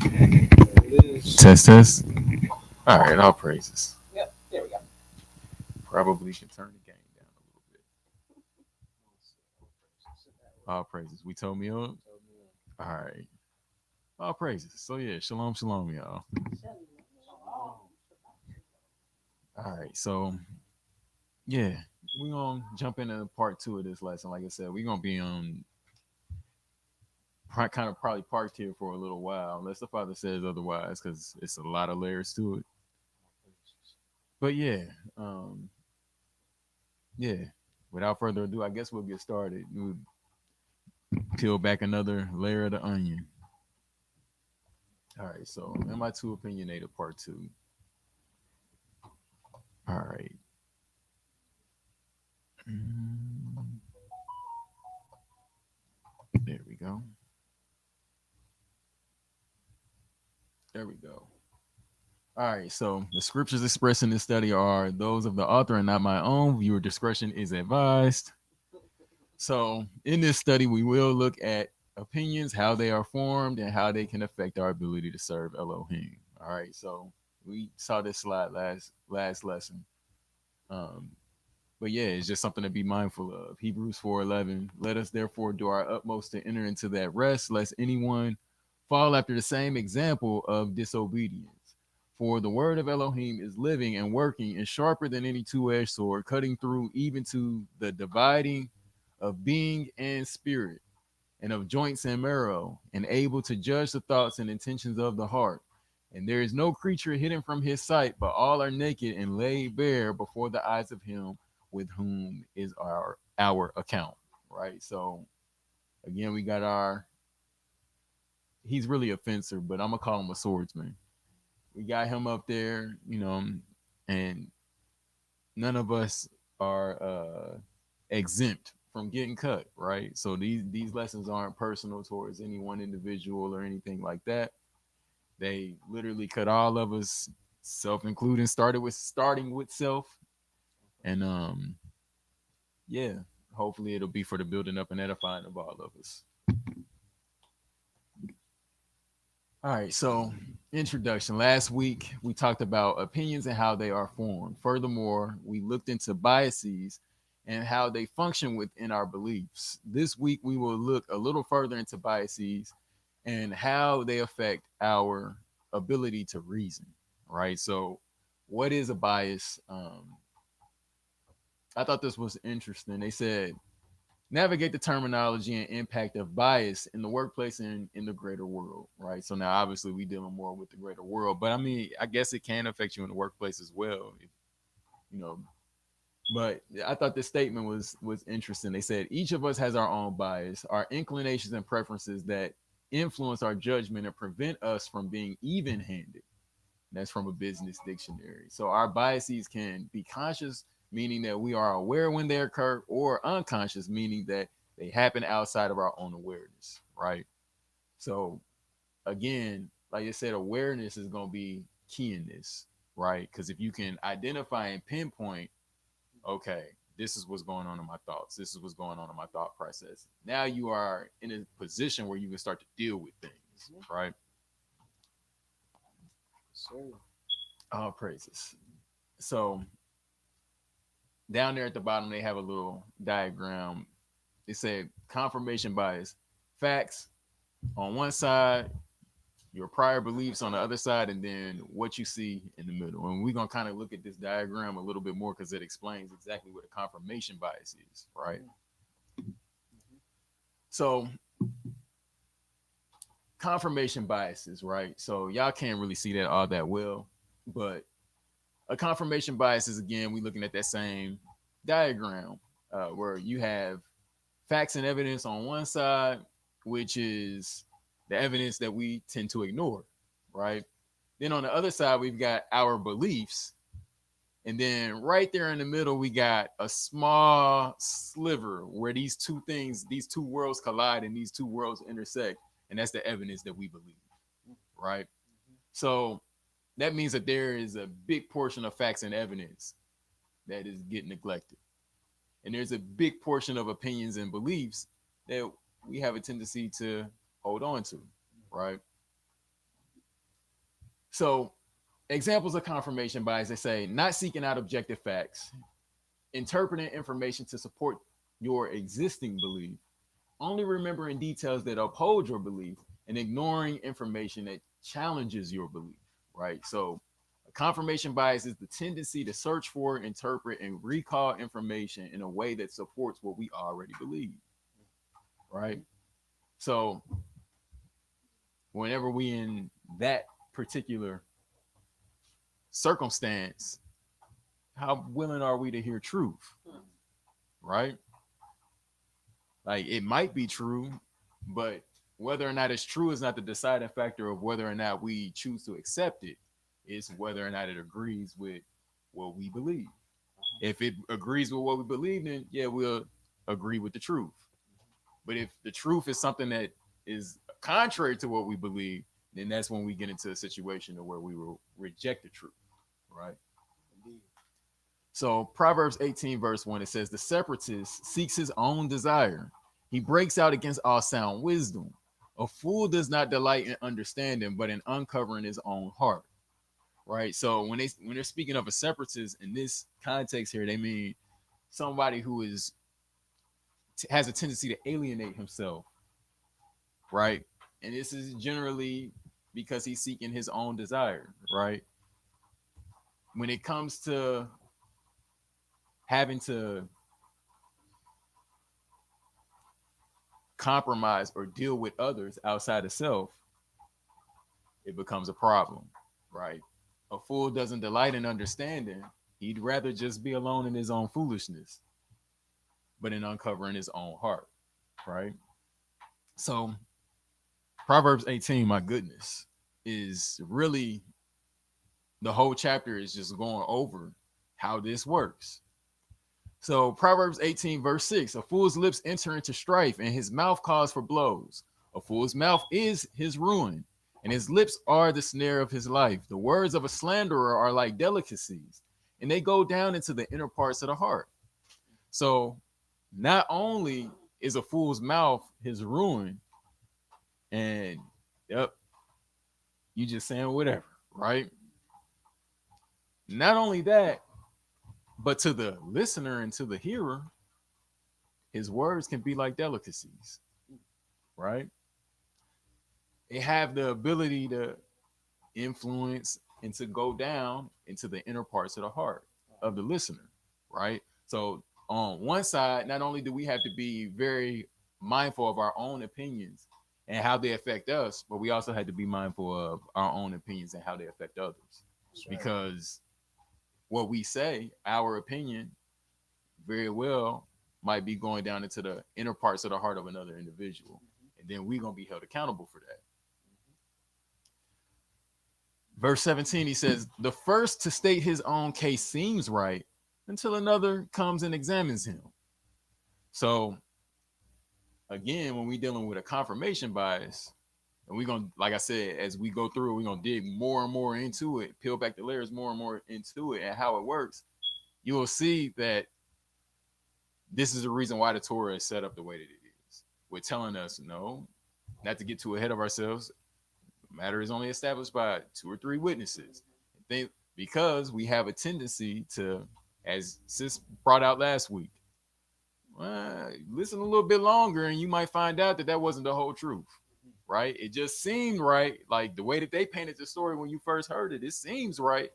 Test, test. All right, all praises. Yep, there we go. Probably should turn the game down a little bit. All praises. We told me up. All right. All praises. So yeah, shalom, shalom, y'all. All right. So yeah, we're gonna jump into part two of this lesson. Like I said, we're gonna be on kind of probably parked here for a little while, unless the father says otherwise, because it's a lot of layers to it. But yeah, um, yeah. Without further ado, I guess we'll get started. We'll peel back another layer of the onion. All right, so am I too opinionated? Part two. All right. Mm, there we go. There we go. All right, so the scriptures expressed in this study are those of the author and not my own. Viewer discretion is advised. So, in this study, we will look at opinions, how they are formed, and how they can affect our ability to serve Elohim. All right, so we saw this slide last lesson. Um, but yeah, it's just something to be mindful of. Hebrews 4:11. Let us therefore do our utmost to enter into that rest, lest anyone fall after the same example of disobedience. For the word of Elohim is living and working and sharper than any two-edged sword, cutting through even to the dividing of being and spirit, and of joints and marrow, and able to judge the thoughts and intentions of the heart. And there is no creature hidden from his sight, but all are naked and laid bare before the eyes of him with whom is our account. Right. So again, we got our he's really a fencer, but I'm gonna call him a swordsman. We got him up there, and none of us are exempt from getting cut, right? So these lessons aren't personal towards any one individual or anything like that. They literally cut all of us, self including, starting with self, and yeah, hopefully it'll be for the building up and edifying of all of us. All right, so introduction. Last week we talked about opinions and how they are formed. Furthermore, we looked into biases and how they function within our beliefs. This week we will look a little further into biases and how they affect our ability to reason. Right. So, what is a bias? I thought this was interesting. They said navigate the terminology and impact of bias in the workplace and in the greater world, right? So now obviously we dealing more with the greater world, but I mean, I guess it can affect you in the workplace as well, if, you know. But I thought this statement was interesting. They said each of us has our own bias, our inclinations and preferences that influence our judgment and prevent us from being even-handed. That's from a business dictionary. So our biases can be conscious, meaning that we are aware when they occur, or unconscious, meaning that they happen outside of our own awareness, right? So again, like I said, awareness is going to be key in this, right? Because if you can identify and pinpoint, okay, this is what's going on in my thoughts, this is what's going on in my thought process. Now you are in a position where you can start to deal with things, right? So, All praises. So down there at the bottom, they have a little diagram. They say confirmation bias, facts on one side, your prior beliefs on the other side, and then what you see in the middle. And we're gonna kind of look at this diagram a little bit more because it explains exactly what a confirmation bias is, right? So confirmation biases, right? So y'all can't really see that all that well, but a confirmation bias is, again, we looking at that same diagram where you have facts and evidence on one side, which is the evidence that we tend to ignore, right? Then on the other side, we've got our beliefs. And then right there in the middle, we got a small sliver where these two things, these two worlds collide and these two worlds intersect. And that's the evidence that we believe, right? So that means that there is a big portion of facts and evidence that is getting neglected. And there's a big portion of opinions and beliefs that we have a tendency to hold on to, right? So examples of confirmation bias, they say not seeking out objective facts, interpreting information to support your existing belief, only remembering details that uphold your belief, and ignoring information that challenges your belief, right? So a confirmation bias is the tendency to search for, interpret, and recall information in a way that supports what we already believe, right? So whenever we in that particular circumstance, how willing are we to hear truth, right? Like it might be true, but whether or not it's true is not the deciding factor of whether or not we choose to accept it. It's whether or not it agrees with what we believe. If it agrees with what we believe, then yeah, we'll agree with the truth. But if the truth is something that is contrary to what we believe, then that's when we get into a situation where we will reject the truth, right? So Proverbs 18, verse 1, it says, the separatist seeks his own desire. He breaks out against all sound wisdom. A fool does not delight in understanding, but in uncovering his own heart. Right. So when they're speaking of a separatist in this context here, they mean somebody who has a tendency to alienate himself. Right. And this is generally because he's seeking his own desire. Right. When it comes to having to compromise or deal with others outside of self, it becomes a problem, right? A fool doesn't delight in understanding. He'd rather just be alone in his own foolishness, but in uncovering his own heart, right? So, Proverbs 18, my goodness, is really the whole chapter is just going over how this works. So Proverbs 18, verse 6, a fool's lips enter into strife, and his mouth calls for blows. A fool's mouth is his ruin, and his lips are the snare of his life. The words of a slanderer are like delicacies, and they go down into the inner parts of the heart. So not only is a fool's mouth his ruin, and yep, you just saying whatever, right? Not only that, but to the listener and to the hearer, his words can be like delicacies, right? They have the ability to influence and to go down into the inner parts of the heart of the listener, right? So on one side, not only do we have to be very mindful of our own opinions and how they affect us, but we also had to be mindful of our own opinions and how they affect others. Because what we say, our opinion, very well might be going down into the inner parts of the heart of another individual. And then we're going to be held accountable for that. Verse 17, he says, the first to state his own case seems right until another comes and examines him. So, again, when we're dealing with a confirmation bias, and we're going to, like I said, as we go through, we're going to dig more and more into it, peel back the layers more and more into it and how it works. You will see that this is the reason why the Torah is set up the way that it is. We're telling us, no, not to get too ahead of ourselves. The matter is only established by 2 or 3 witnesses. Because we have a tendency to, as Sis brought out last week, listen a little bit longer and you might find out that that wasn't the whole truth, right? It just seemed right. Like the way that they painted the story when you first heard it, it seems right.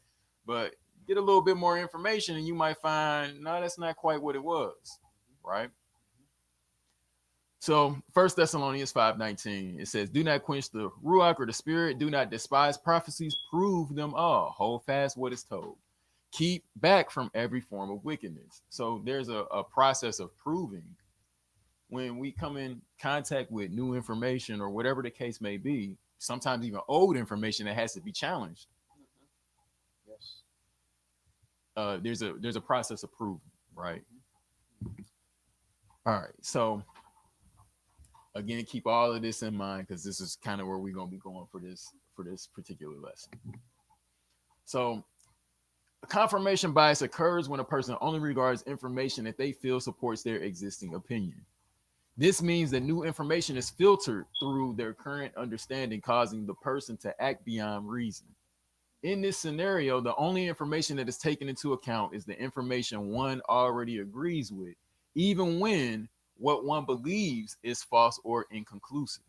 But get a little bit more information and you might find, no, that's not quite what it was, right? So 1 Thessalonians 5:19, it says, do not quench the ruach or the spirit, do not despise prophecies, prove them all, hold fast what is told. Keep back from every form of wickedness. So there's a process of proving when we come in contact with new information or whatever the case may be, sometimes even old information that has to be challenged. Yes. There's a process of proving, right? All right. So again, keep all of this in mind because this is kind of where we're gonna be going for this particular lesson. So confirmation bias occurs when a person only regards information that they feel supports their existing opinion. This means that new information is filtered through their current understanding, causing the person to act beyond reason. In this scenario, the only information that is taken into account is the information one already agrees with, even when what one believes is false or inconclusive.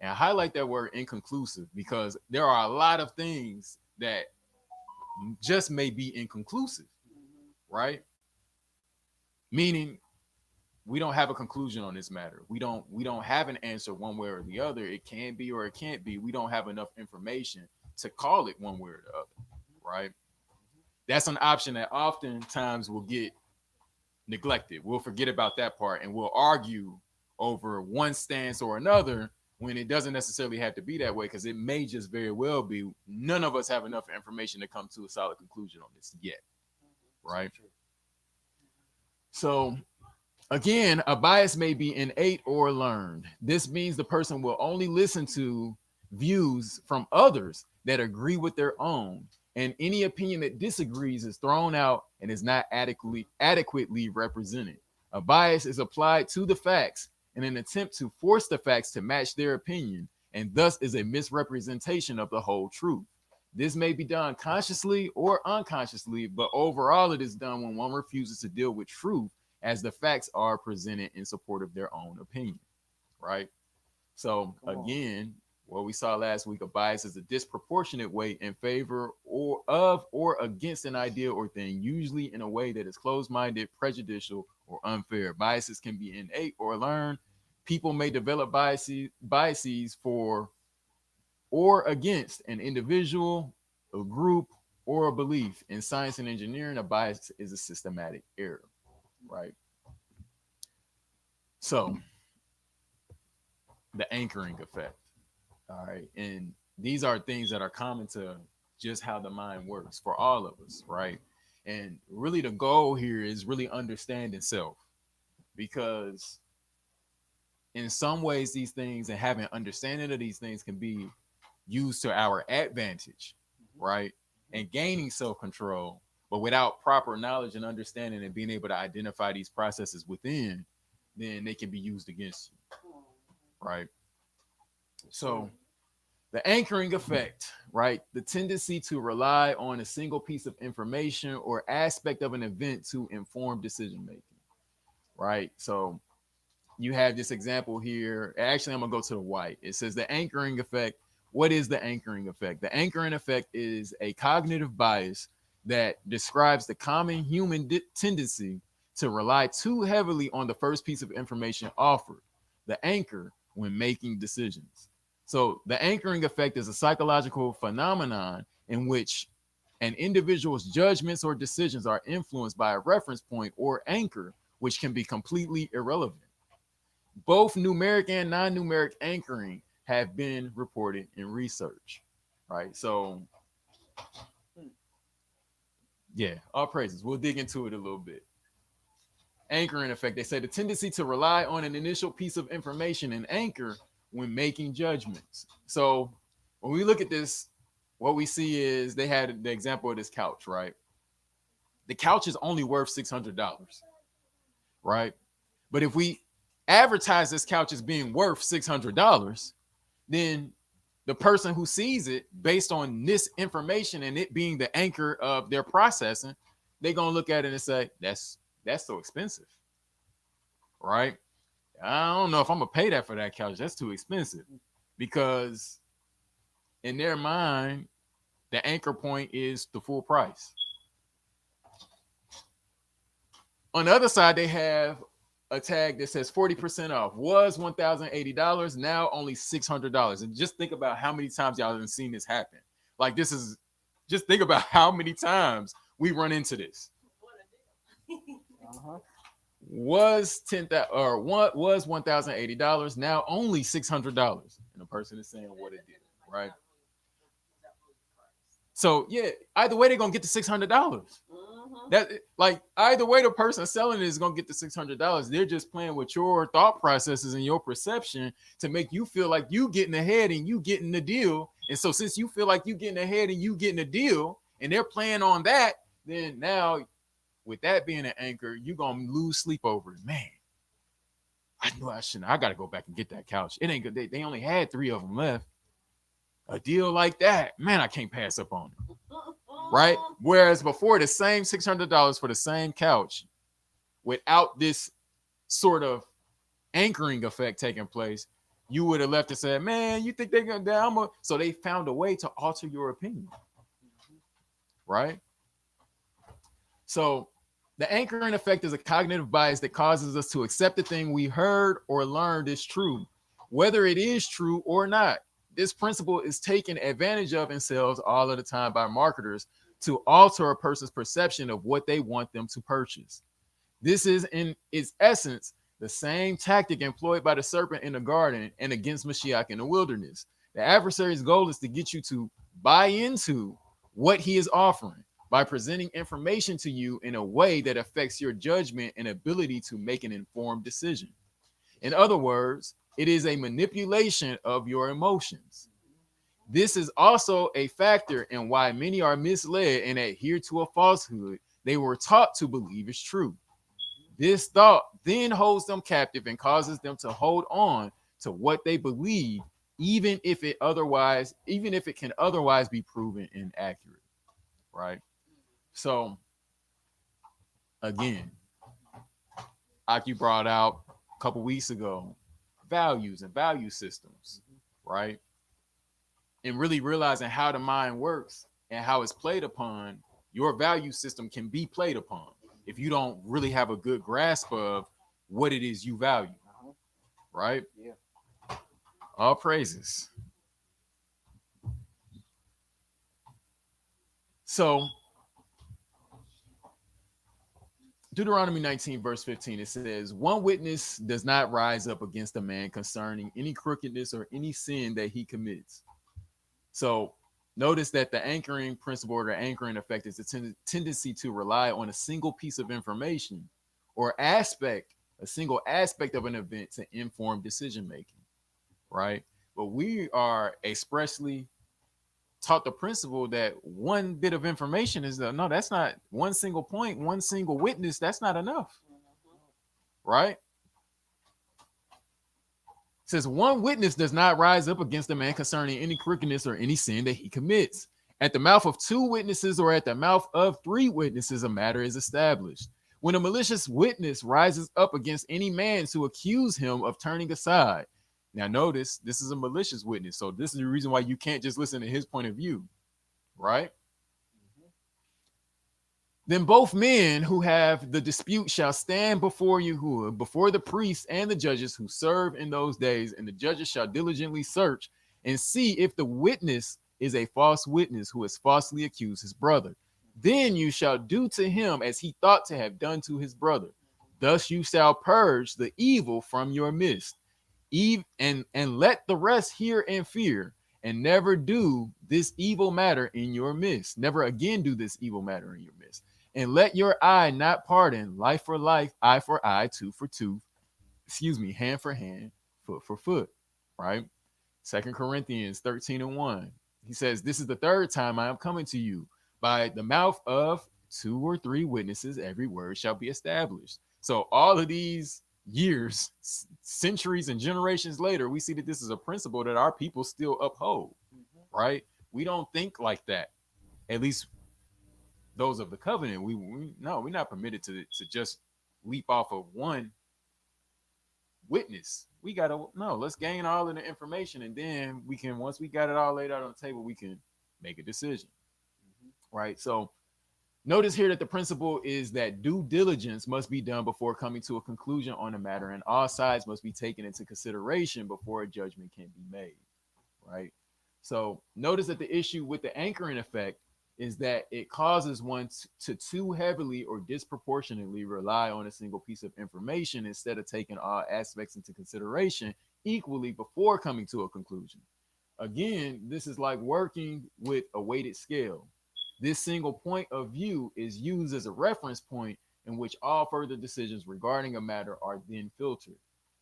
And I highlight that word inconclusive because there are a lot of things that just may be inconclusive, right? Meaning we don't have a conclusion on this matter. We don't have an answer one way or the other. It can be or it can't be. We don't have enough information to call it one way or the other, right? That's an option that oftentimes will get neglected. We'll forget about that part and we'll argue over one stance or another when it doesn't necessarily have to be that way because it may just very well be none of us have enough information to come to a solid conclusion on this yet, right? So again, a bias may be innate or learned. This means the person will only listen to views from others that agree with their own, and any opinion that disagrees is thrown out and is not adequately represented. A bias is applied to the facts in an attempt to force the facts to match their opinion, and thus is a misrepresentation of the whole truth. This may be done consciously or unconsciously, but overall, it is done when one refuses to deal with truth as the facts are presented in support of their own opinion, right? So again, what we saw last week, a bias is a disproportionate weight in favor or against an idea or thing, usually in a way that is closed-minded, prejudicial, or unfair. Biases can be innate or learned. People may develop biases for or against an individual, a group, or a belief. In science and engineering, a bias is a systematic error, right? So the anchoring effect. All right. And these are things that are common to just how the mind works for all of us, right? And really the goal here is really understanding self because in some ways these things and having understanding of these things can be used to our advantage, right? And gaining self-control, but without proper knowledge and understanding and being able to identify these processes within, then they can be used against you, right? So the anchoring effect, right? The tendency to rely on a single piece of information or aspect of an event to inform decision making, right? So you have this example here. Actually, I'm going to go to the white. It says the anchoring effect. What is the anchoring effect? The anchoring effect is a cognitive bias that describes the common human tendency to rely too heavily on the first piece of information offered, the anchor, when making decisions. So, the anchoring effect is a psychological phenomenon in which an individual's judgments or decisions are influenced by a reference point or anchor, which can be completely irrelevant. Both numeric and non-numeric anchoring have been reported in research, right? So, yeah, all praises. We'll dig into it a little bit. Anchoring effect. They say the tendency to rely on an initial piece of information and anchor when making judgments. So, when we look at this, what we see is they had the example of this couch, right? The couch is only worth $600, right? But if we advertise this couch as being worth $600, then the person who sees it based on this information and it being the anchor of their processing, they're gonna look at it and say, that's so expensive, right? I don't know if I'm gonna pay that for that couch. That's too expensive. Because in their mind, the anchor point is the full price. On the other side, they have a tag that says 40% off. Was $1,080, now only $600. And just think about how many times y'all have seen this happen. Like this is just think about how many times we run into this. Uh-huh. Was 10,000 or what was $1,080, now only $600. And the person is saying what it did, right? So yeah, either way they're gonna get the $600. That like either way the person selling it is gonna get the $600. They're just playing with your thought processes and your perception to make you feel like you getting ahead and you getting the deal. And so since you feel like you getting ahead and you getting a deal, and they're playing on that, then now with that being an anchor, you're gonna lose sleep over it. Man, I knew I shouldn't. I gotta go back and get that couch. It ain't good. They only had 3 of them left. A deal like that, man, I can't pass up on it. Right? Whereas before, the same $600 for the same couch without this sort of anchoring effect taking place, you would have left and said, man, you think they're going to down? So they found a way to alter your opinion. Right? So the anchoring effect is a cognitive bias that causes us to accept the thing we heard or learned is true, whether it is true or not. This principle is taken advantage of in sales all of the time by marketers to alter a person's perception of what they want them to purchase. This is, in its essence, the same tactic employed by the serpent in the garden and against Mashiach in the wilderness. The adversary's goal is to get you to buy into what he is offering by presenting information to you in a way that affects your judgment and ability to make an informed decision. In other words, it is a manipulation of your emotions. This is also a factor in why many are misled and adhere to a falsehood they were taught to believe is true. This thought then holds them captive and causes them to hold on to what they believe, even if it can otherwise be proven inaccurate. Right. So again, like you brought out a couple weeks ago, values and value systems, right? And really realizing how the mind works and how it's played upon, your value system can be played upon if you don't really have a good grasp of what it is you value, right? Yeah. All praises. So, Deuteronomy 19, verse 15, it says, one witness does not rise up against a man concerning any crookedness or any sin that he commits. So, notice that the anchoring principle or the anchoring effect is a tendency to rely on a single piece of information or a single aspect of an event to inform decision making, right? But we are expressly taught the principle that one bit of information is no, that's not one single point, one single witness, that's not enough, right? It says one witness does not rise up against a man concerning any crookedness or any sin that he commits. At the mouth of two witnesses or at the mouth of three witnesses, a matter is established. When a malicious witness rises up against any man to accuse him of turning aside, now notice this is a malicious witness, so this is the reason why you can't just listen to his point of view, right? Then both men who have the dispute shall stand before Yahuwah, before the priests and the judges who serve in those days, and the judges shall diligently search and see if the witness is a false witness who has falsely accused his brother. Then you shall do to him as he thought to have done to his brother. Thus you shall purge the evil from your midst, and let the rest hear and fear, and never do this evil matter in your midst. Never again do this evil matter in your midst. And let your eye not pardon, life for life, eye for eye, tooth for tooth, hand for hand, foot for foot, right? Second Corinthians 13 and 1. He says, this is the third time I am coming to you. By the mouth of two or three witnesses, every word shall be established. So all of these years, centuries, and generations later, we see that this is a principle that our people still uphold, right? We don't think like that. At least those of the covenant, we're not permitted to just leap off of one witness. We gotta no, let's gain all of the information, and then we can, once we got it all laid out on the table, we can make a decision. Right. So notice here that the principle is that due diligence must be done before coming to a conclusion on a matter, and all sides must be taken into consideration before a judgment can be made. Right. So notice that the issue with the anchoring effect is that it causes one to too heavily or disproportionately rely on a single piece of information instead of taking all aspects into consideration equally before coming to a conclusion. Again, this is like working with a weighted scale. This single point of view is used as a reference point in which all further decisions regarding a matter are then filtered.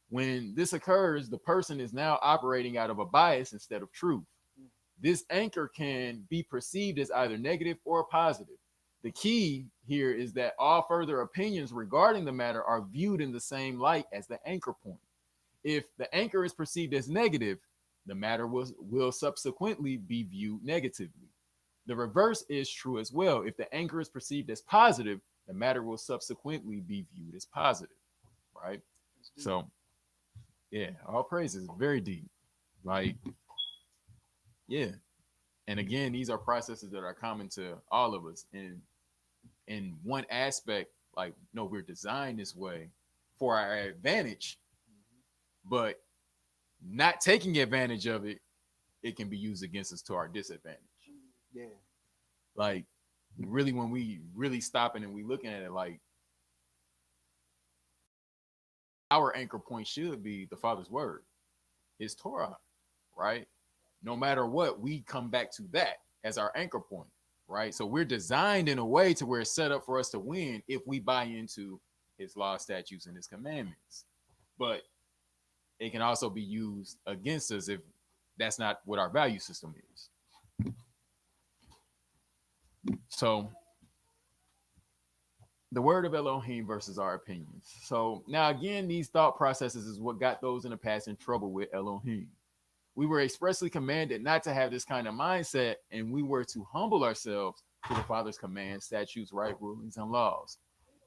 When this occurs, the person is now operating out of a bias instead of truth. This anchor can be perceived as either negative or positive. The key here is that all further opinions regarding the matter are viewed in the same light as the anchor point. If the anchor is perceived as negative, the matter will subsequently be viewed negatively. The reverse is true as well. If the anger is perceived as positive, the matter will subsequently be viewed as positive, right? That's deep. So, yeah, all praises, very deep. Like, yeah. And again, these are processes that are common to all of us. And in one aspect, like, no, we're designed this way for our advantage, Mm-hmm. but not taking advantage of it, it can be used against us to our disadvantage. Yeah. Like, really, when we really stopping and we looking at it, like, our anchor point should be the Father's word, his Torah, right? No matter what, we come back to that as our anchor point, right? So we're designed in a way to where it's set up for us to win if we buy into his law, statutes, and his commandments. But it can also be used against us if that's not what our value system is. So the word of Elohim versus our opinions. So now again, these thought processes is what got those in the past in trouble with Elohim. We were expressly commanded not to have this kind of mindset, and we were to humble ourselves to the Father's commands, statutes, right rulings, and laws.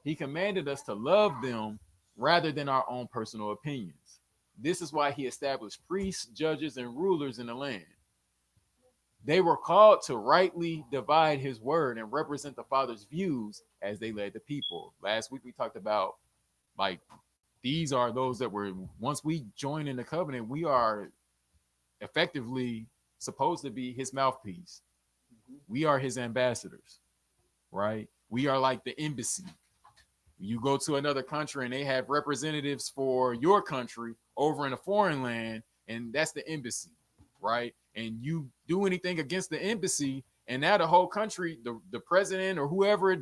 He commanded us to love them rather than our own personal opinions. This is why he established priests, judges, and rulers in the land. They were called to rightly divide his word and represent the Father's views as they led the people. Last week we talked about, like, these are those that were, once we join in the covenant, we are effectively supposed to be his mouthpiece. Mm-hmm. We are his ambassadors, right? We are like the embassy. You go to another country and they have representatives for your country over in a foreign land, and that's the embassy, right? And you do anything against the embassy, and now the whole country, the president or whoever,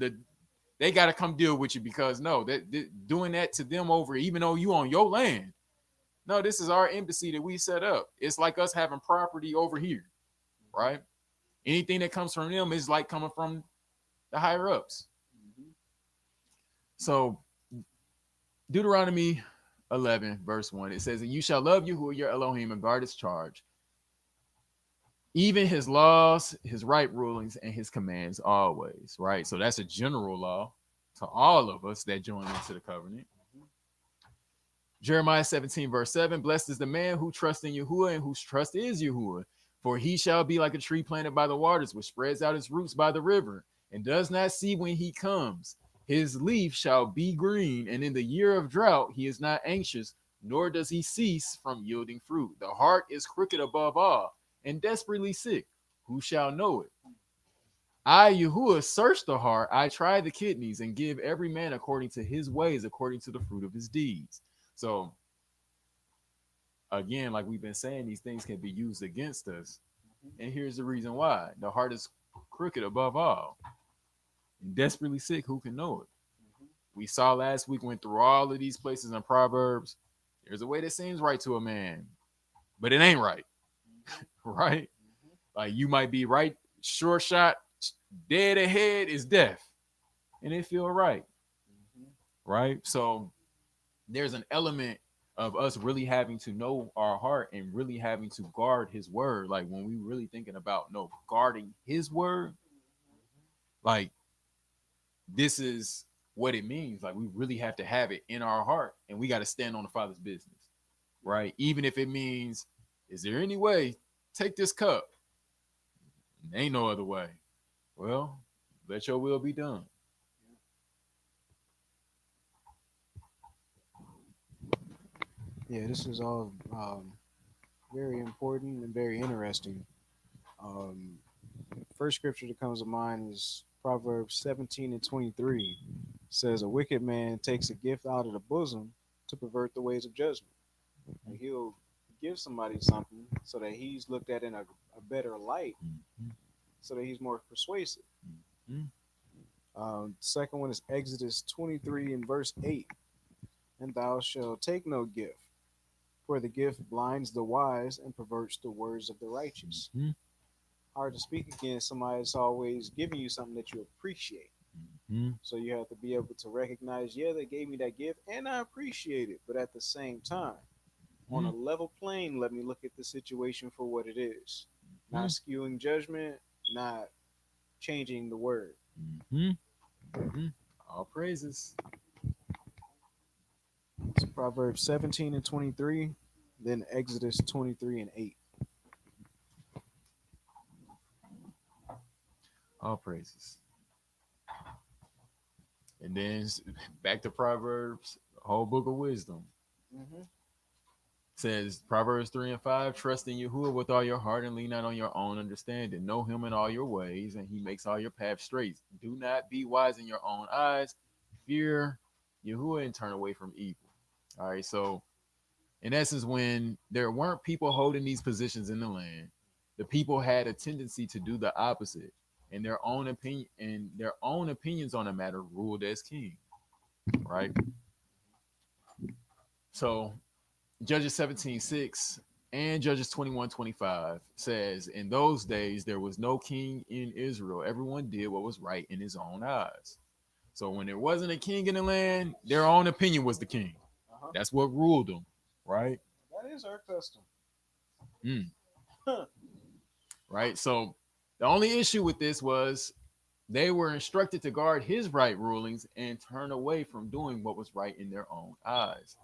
they got to come deal with you because no, that doing that to them over, even though you on your land. No, this is our embassy that we set up. It's like us having property over here, Mm-hmm. right? Anything that comes from them is like coming from the higher ups. Mm-hmm. So Deuteronomy 11, verse 1, it says, and you shall love Yahuwah your Elohim and guard his charge, even his laws, his right rulings, and his commands always, right? So that's a general law to all of us that join into the covenant. Mm-hmm. Jeremiah 17, verse 7, blessed is the man who trusts in Yahuwah and whose trust is Yahuwah. For he shall be like a tree planted by the waters, which spreads out its roots by the river, and does not see when he comes. His leaf shall be green, and in the year of drought he is not anxious, nor does he cease from yielding fruit. The heart is crooked above all, and desperately sick. Who shall know it? I, Yahuwah, search the heart. I try the kidneys, and give every man according to his ways, according to the fruit of his deeds. So again, like we've been saying, these things can be used against us. And here's the reason why. The heart is crooked above all and desperately sick. Who can know it? Mm-hmm. We saw last week, went through all of these places in Proverbs. There's a way that seems right to a man, but it ain't right, Mm-hmm. right? Mm-hmm. Like you might be right, sure shot, dead ahead is death, and it feel right, Mm-hmm. right? So there's an element of us really having to know our heart and really having to guard his word. Like when we really thinking about no guarding his word, like this is what it means. Like we really have to have it in our heart and we got to stand on the Father's business, Yeah. right? Even if it means, is there any way, take this cup? Ain't no other way. Well, let your will be done. Yeah, this is all very important and very interesting. Um, First scripture that comes to mind is Proverbs 17:23. Says, a wicked man takes a gift out of the bosom to pervert the ways of judgment. Like he'll give somebody something so that he's looked at in a better light, Mhm. so that he's more persuasive. Mhm. Second one is Exodus 23 and verse 8. And thou shalt take no gift, for the gift blinds the wise and perverts the words of the righteous. Mhm. Hard to speak against somebody that's always giving you something that you appreciate. Mhm. So you have to be able to recognize, yeah, they gave me that gift and I appreciate it. But at the same time, On a level plane, let me look at the situation for what it is, not Mm-hmm. skewing judgment, not changing the word. Mm-hmm. Mm-hmm. All praises. It's Proverbs 17 and 23, then Exodus 23 and 8. All praises. And then back to Proverbs, whole book of wisdom. Mm-hmm. Says Proverbs 3 and 5, trust in Yahuwah with all your heart and lean not on your own understanding. Know him in all your ways, and he makes all your paths straight. Do not be wise in your own eyes. Fear Yahuwah and turn away from evil. All right, so in essence, when there weren't people holding these positions in the land, the people had a tendency to do the opposite, and their own opinions on a matter ruled as king, right? So Judges 17:6 and Judges 21:25 says, in those days there was no king in Israel. Everyone did what was right in his own eyes. So when there wasn't a king in the land, their own opinion was the king. Uh-huh. That's what ruled them, right? That is our custom. Mm, Huh. right. So the only issue with this was they were instructed to guard his right rulings and turn away from doing what was right in their own eyes.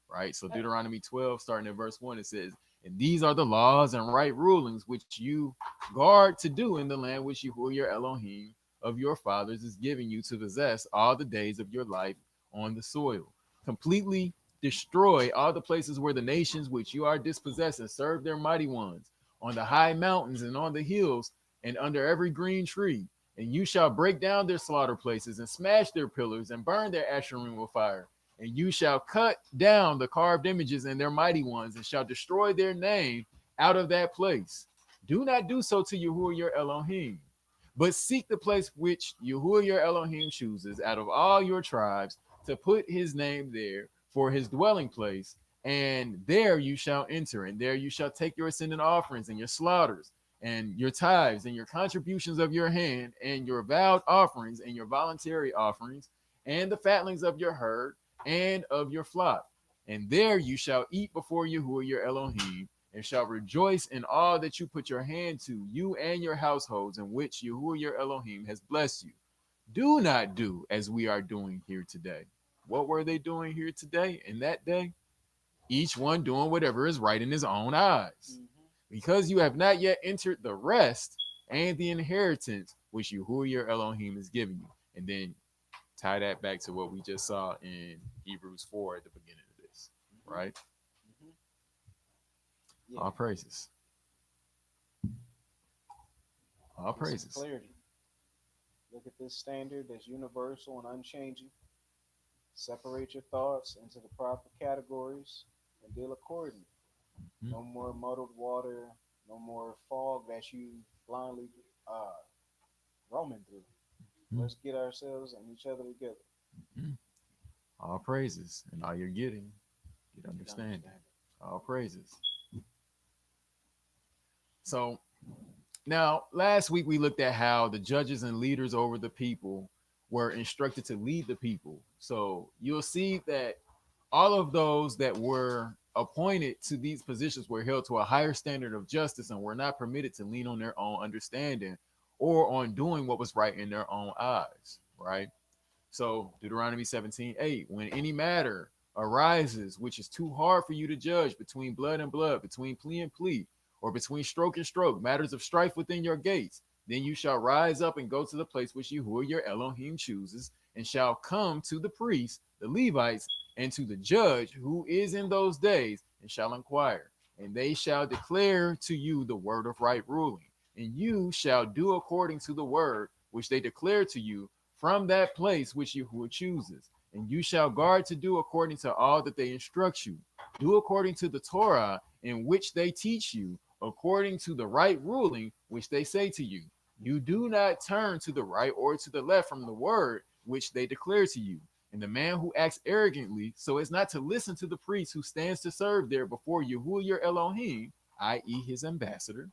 Right? So Deuteronomy 12, starting at verse 1, it says, and these are the laws and right rulings which you guard to do in the land which Yahuwah your Elohim of your fathers is giving you to possess all the days of your life on the soil. Completely destroy all the places where the nations which you are dispossessed and serve their mighty ones on the high mountains and on the hills and under every green tree. And you shall break down their slaughter places and smash their pillars and burn their asherim with fire, and you shall cut down the carved images and their mighty ones, and shall destroy their name out of that place. Do not do so to Yahuwah your Elohim, but seek the place which Yahuwah your Elohim chooses out of all your tribes to put his name there for his dwelling place. And there you shall enter, and there you shall take your ascendant offerings and your slaughters and your tithes and your contributions of your hand and your vowed offerings and your voluntary offerings and the fatlings of your herd and of your flock. And there you shall eat before Yahuwah your Elohim, and shall rejoice in all that you put your hand to, you and your households, in which Yahuwah your Elohim has blessed you. Do not do as we are doing here today. What were they doing here today in that day? Each one doing whatever is right in his own eyes. Mm-hmm. Because you have not yet entered the rest and the inheritance which Yahuwah your Elohim is giving you. And then tie that back to what we just saw in Hebrews 4 at the beginning of this, Mm-hmm. right? Mm-hmm. Yeah. All praises. All Get some praises. clarity. Look at this standard that's universal and unchanging. Separate your thoughts into the proper categories and deal accordingly. Mhm. No more muddled water, no more fog that you blindly uh, roaming through. Mhm. Let's get ourselves and each other together. Mhm. All praises. And all you're getting, get Get understanding. understanding. All praises. So now, last week we looked at how the judges and leaders over the people were instructed to lead the people. So you'll see that all of those that were appointed to these positions were held to a higher standard of justice and were not permitted to lean on their own understanding or on doing what was right in their own eyes, right? So Deuteronomy 17:8, when any matter arises which is too hard for you to judge between blood and blood, between plea and plea, or between stroke and stroke, matters of strife within your gates, then you shall rise up and go to the place which Yahuwah your Elohim chooses, and shall come to the priests, the Levites, and to the judge who is in those days, and shall inquire. And they shall declare to you the word of right ruling. And you shall do according to the word which they declare to you from that place which Yahuwah chooses. And you shall guard to do according to all that they instruct you. Do according to the Torah in which they teach you, according to the right ruling which they say to you. You do not turn to the right or to the left from the word which they declare to you. And the man who acts arrogantly so as not to listen to the priest who stands to serve there before Yahuwah your Elohim, i.e., his ambassador,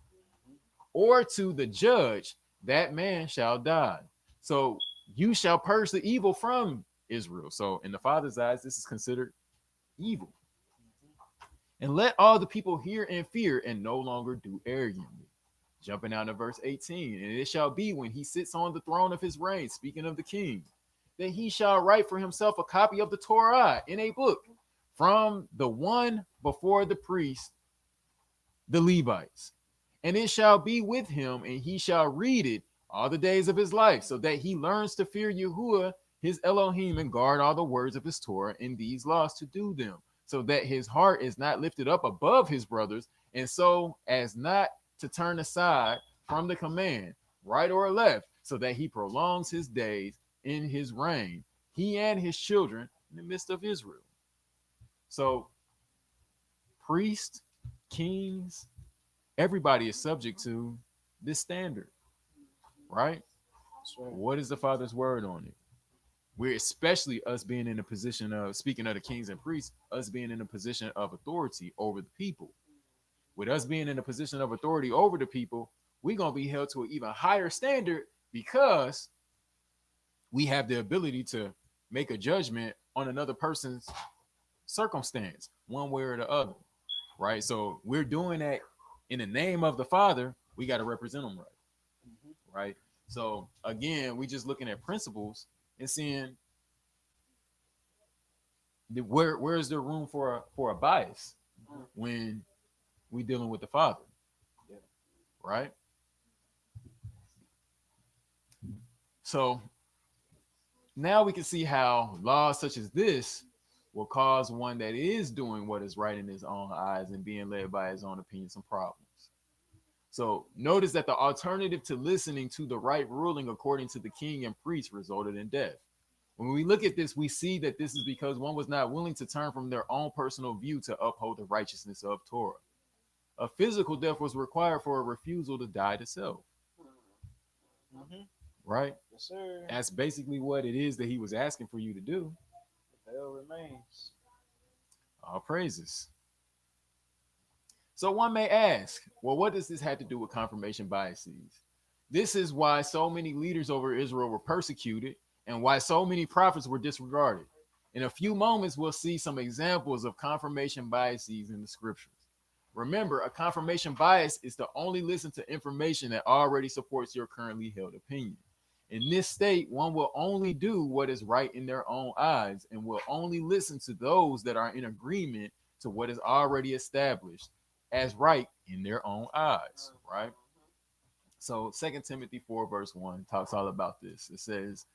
or to the judge, that man shall die. So you shall purge the evil from Israel. So in the Father's eyes, this is considered evil. Mm-hmm. And let all the people hear and fear and no longer do arrogantly. Jumping down to verse 18. And it shall be when he sits on the throne of his reign, speaking of the king, that he shall write for himself a copy of the Torah in a book from the one before the priest, the Levites. And it shall be with him, and he shall read it all the days of his life, so that he learns to fear Yahuwah, his Elohim, and guard all the words of his Torah and these laws to do them, so that his heart is not lifted up above his brothers, and so as not to turn aside from the command, right or left, so that he prolongs his days in his reign, he and his children in the midst of Israel. So, priests, kings, everybody is subject to this standard, right? That's right. What is the Father's word on it? We're especially us being in a position of, speaking of the kings and priests, us being in a position of authority over the people. With us being in a position of authority over the people, we're going to be held to an even higher standard because we have the ability to make a judgment on another person's circumstance, one way or the other, right? So we're doing that in the name of the Father. We got to represent them right, Mm-hmm. right? So again, we just looking at principles and seeing where is there room for a bias when we dealing with the Father, Yeah. right? So now we can see how laws such as this will cause one that is doing what is right in his own eyes and being led by his own opinions and problems. So notice that the alternative to listening to the right ruling according to the king and priest resulted in death. When we look at this, we see that this is because one was not willing to turn from their own personal view to uphold the righteousness of Torah. A physical death was required for a refusal to die to self, Mm-hmm. right? Yes, sir. That's basically what it is that he was asking for you to do. The veil remains. All praises. So one may ask, well, what does this have to do with confirmation biases? This is why so many leaders over Israel were persecuted and why so many prophets were disregarded. In a few moments, we'll see some examples of confirmation biases in the scriptures. Remember, a confirmation bias is to only listen to information that already supports your currently held opinion. In this state, one will only do what is right in their own eyes and will only listen to those that are in agreement to what is already established as right in their own eyes, right? So Second Timothy 4, verse 1 talks all about this. It says,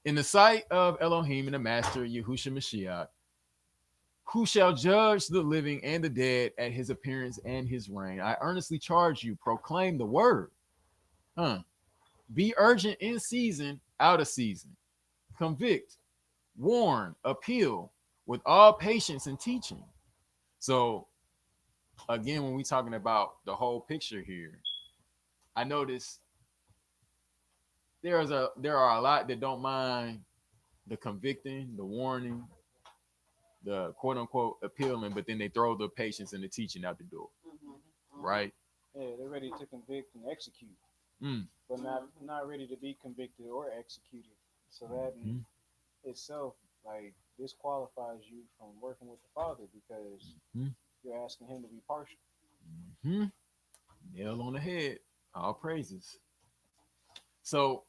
in the sight of Elohim and the Master Yahushua Mashiach, who shall judge the living and the dead at his appearance and his reign, I earnestly charge you, proclaim the word. Huh. Be urgent in season, out of season. Convict, warn, appeal with all patience and teaching. So again, when we're talking about the whole picture here, I notice there are a lot that don't mind the convicting, the warning, the quote unquote appealing, but then they throw the patience and the teaching out the door, right? Yeah, they're ready to convict and execute, Mm. but not ready to be convicted or executed. So that in Mm-hmm. itself like disqualifies you from working with the Father because you're asking Him to be partial. Mm-hmm. Nail on the head. All praises. So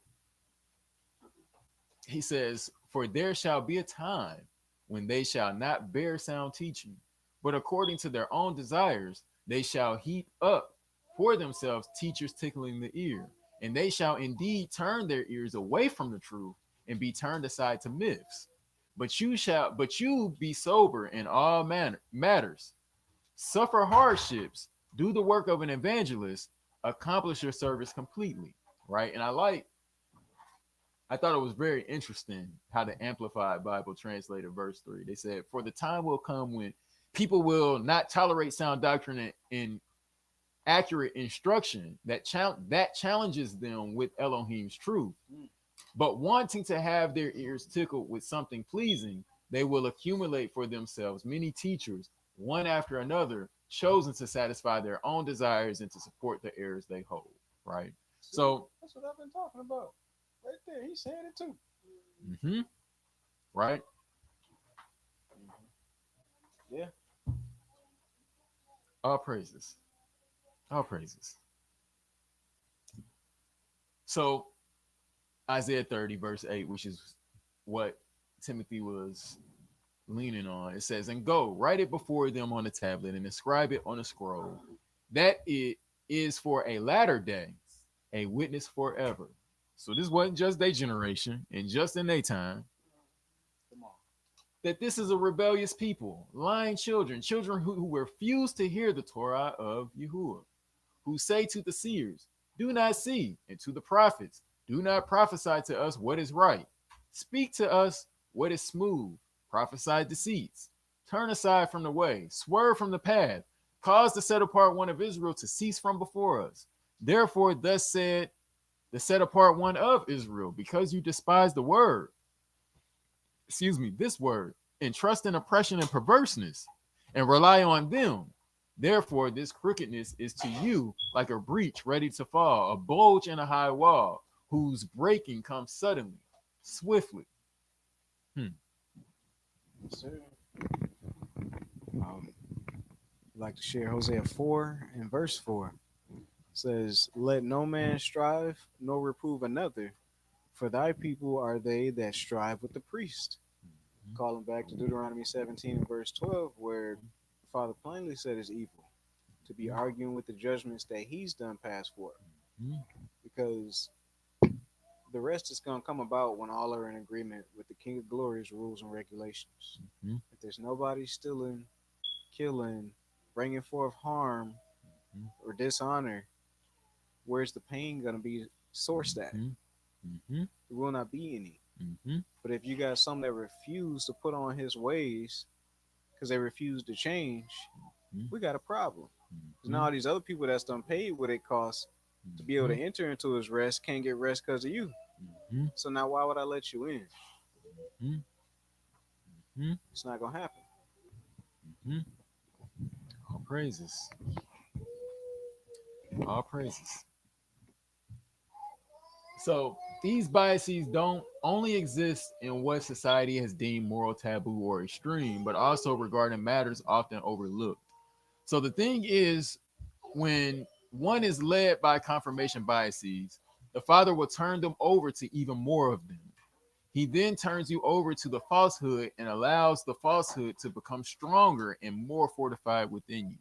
he says, for there shall be a time when they shall not bear sound teaching, but according to their own desires, they shall heap up for themselves teachers tickling the ear, and they shall indeed turn their ears away from the truth and be turned aside to myths. But you be sober in all matters, suffer hardships, do the work of an evangelist, accomplish your service completely. Right. And I thought it was very interesting how the Amplified Bible translated verse 3. They said, for the time will come when people will not tolerate sound doctrine and accurate instruction that challenges them with Elohim's truth. Mm. But wanting to have their ears tickled with something pleasing, they will accumulate for themselves many teachers, one after another, chosen to satisfy their own desires and to support the errors they hold. Right. See, So, that's what I've been talking about. Right there, he's saying it too. mm-hmm, right. Mm-hmm. Yeah, All praises. All praises. So Isaiah 30, verse 8, which is what Timothy was leaning on. It says, and go, write it before them on a tablet and inscribe it on a scroll, that it is for a latter day, a witness forever. So this wasn't just their generation and just in their time, that this is a rebellious people, lying children, children who refuse to hear the Torah of Yahuwah, who say to the seers, do not see, and to the prophets, do not prophesy to us what is right. Speak to us what is smooth, prophesy deceits. Turn aside from the way, swerve from the path, cause the set apart one of Israel to cease from before us. Therefore, thus said the set apart one of Israel, because you despise the word, this word, and trust in oppression and perverseness, and rely on them. Therefore, this crookedness is to you like a breach ready to fall, a bulge in a high wall, whose breaking comes suddenly, swiftly. Hmm. Yes, sir. Um, I'd like to share Hosea 4 and verse 4. It says, let no man strive nor reprove another, for thy people are they that strive with the priest. Calling back to Deuteronomy 17 and verse 12, where the Father plainly said it's evil to be arguing with the judgments that he's done pass forth, Hmm. because the rest is going to come about when all are in agreement with the King of Glory's rules and regulations. Hmm. If there's nobody stealing, killing, bringing forth harm or dishonor, where's the pain going to be sourced at? Hmm. Hmm. There will not be any. Hmm. But if you got some that refuse to put on his ways because they refuse to change, we got a problem. Because now all these other people that's done paid what it costs to be able to enter into his rest can't get rest because of you. So now why would I let you in? It's not gonna happen. All praises. All praises. So these biases don't only exist in what society has deemed moral taboo or extreme, but also regarding matters often overlooked. So the thing is, when one is led by confirmation biases, the father will turn them over to even more of them. He then turns you over to the falsehood and allows the falsehood to become stronger and more fortified within you,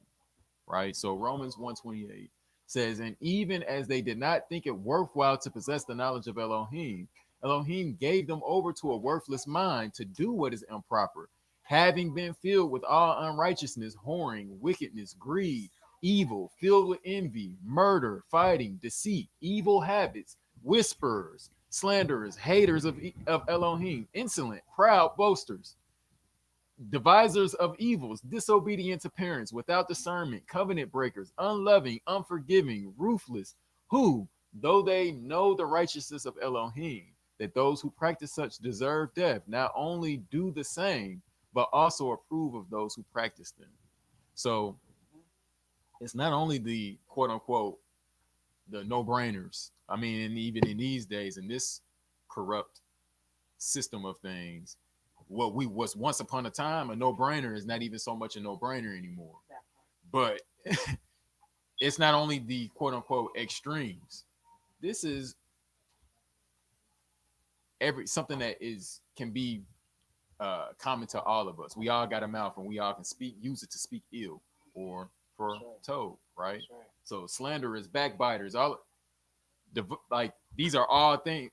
right? So Romans 128 says, and even as they did not think it worthwhile to possess the knowledge of Elohim, Elohim gave them over to a worthless mind to do what is improper, having been filled with all unrighteousness, whoring, wickedness, greed, evil, filled with envy, murder, fighting, deceit, evil habits, whisperers, slanderers, haters of Elohim, insolent, proud, boasters, devisers of evils, disobedient to parents, without discernment, covenant breakers, unloving, unforgiving, ruthless, who, though they know the righteousness of Elohim, that those who practice such deserve death, not only do the same, but also approve of those who practice them. So it's not only the quote unquote the no brainers. I mean, and even in these days, in this corrupt system of things, what we was once upon a time a no-brainer is not even so much a no-brainer anymore. But it's not only the quote-unquote extremes. This is every something that is can be common to all of us. We all got a mouth and we all can speak, use it to speak ill or for told, right? So slanderers, backbiters, all like these are all things.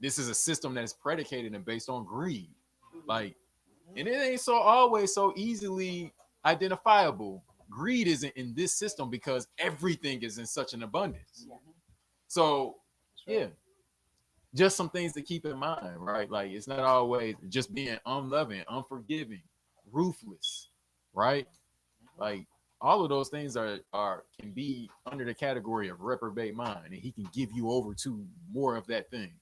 This is a system that is predicated and based on greed. Like, and it ain't so always so easily identifiable. Greed isn't in this system because everything is in such an abundance. So, yeah, just some things to keep in mind, right? Like, it's not always just being unloving, unforgiving, ruthless, right? Like, all of those things are can be under the category of reprobate mind, and he can give you over to more of that thing.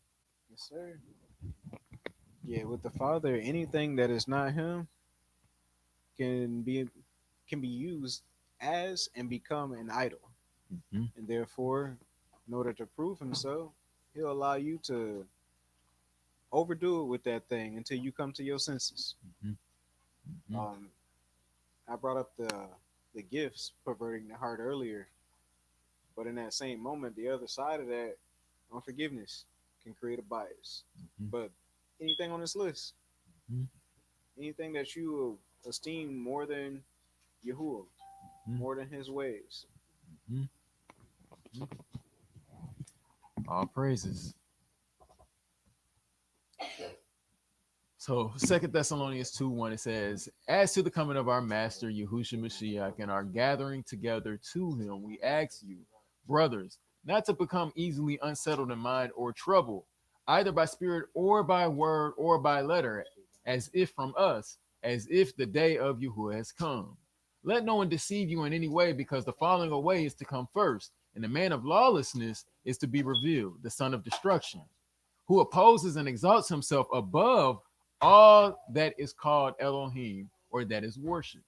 Yes, sir. Yeah, with the Father, anything that is not Him can be can be used as and become an idol, Mm-hmm. and therefore, in order to prove Himself, He'll allow you to overdo it with that thing until you come to your senses. Mm-hmm. Mm-hmm. Um, I brought up the the gifts perverting the heart earlier. But in that same moment, the other side of that, unforgiveness can create a bias. Mhm. But anything on this list, Mhm. anything that you esteem more than Yahuwah, Mhm. more than his ways. Mhm. All praises. So Second Thessalonians 2:1 it says, as to the coming of our master Yahushua Mashiach and our gathering together to him, we ask you, brothers, not to become easily unsettled in mind or troubled, either by spirit or by word or by letter, as if from us, as if the day of Yahuwah has come. Let no one deceive you in any way, because the falling away is to come first, and the man of lawlessness is to be revealed, the son of destruction, who opposes and exalts himself above all that is called Elohim or that is worshipped,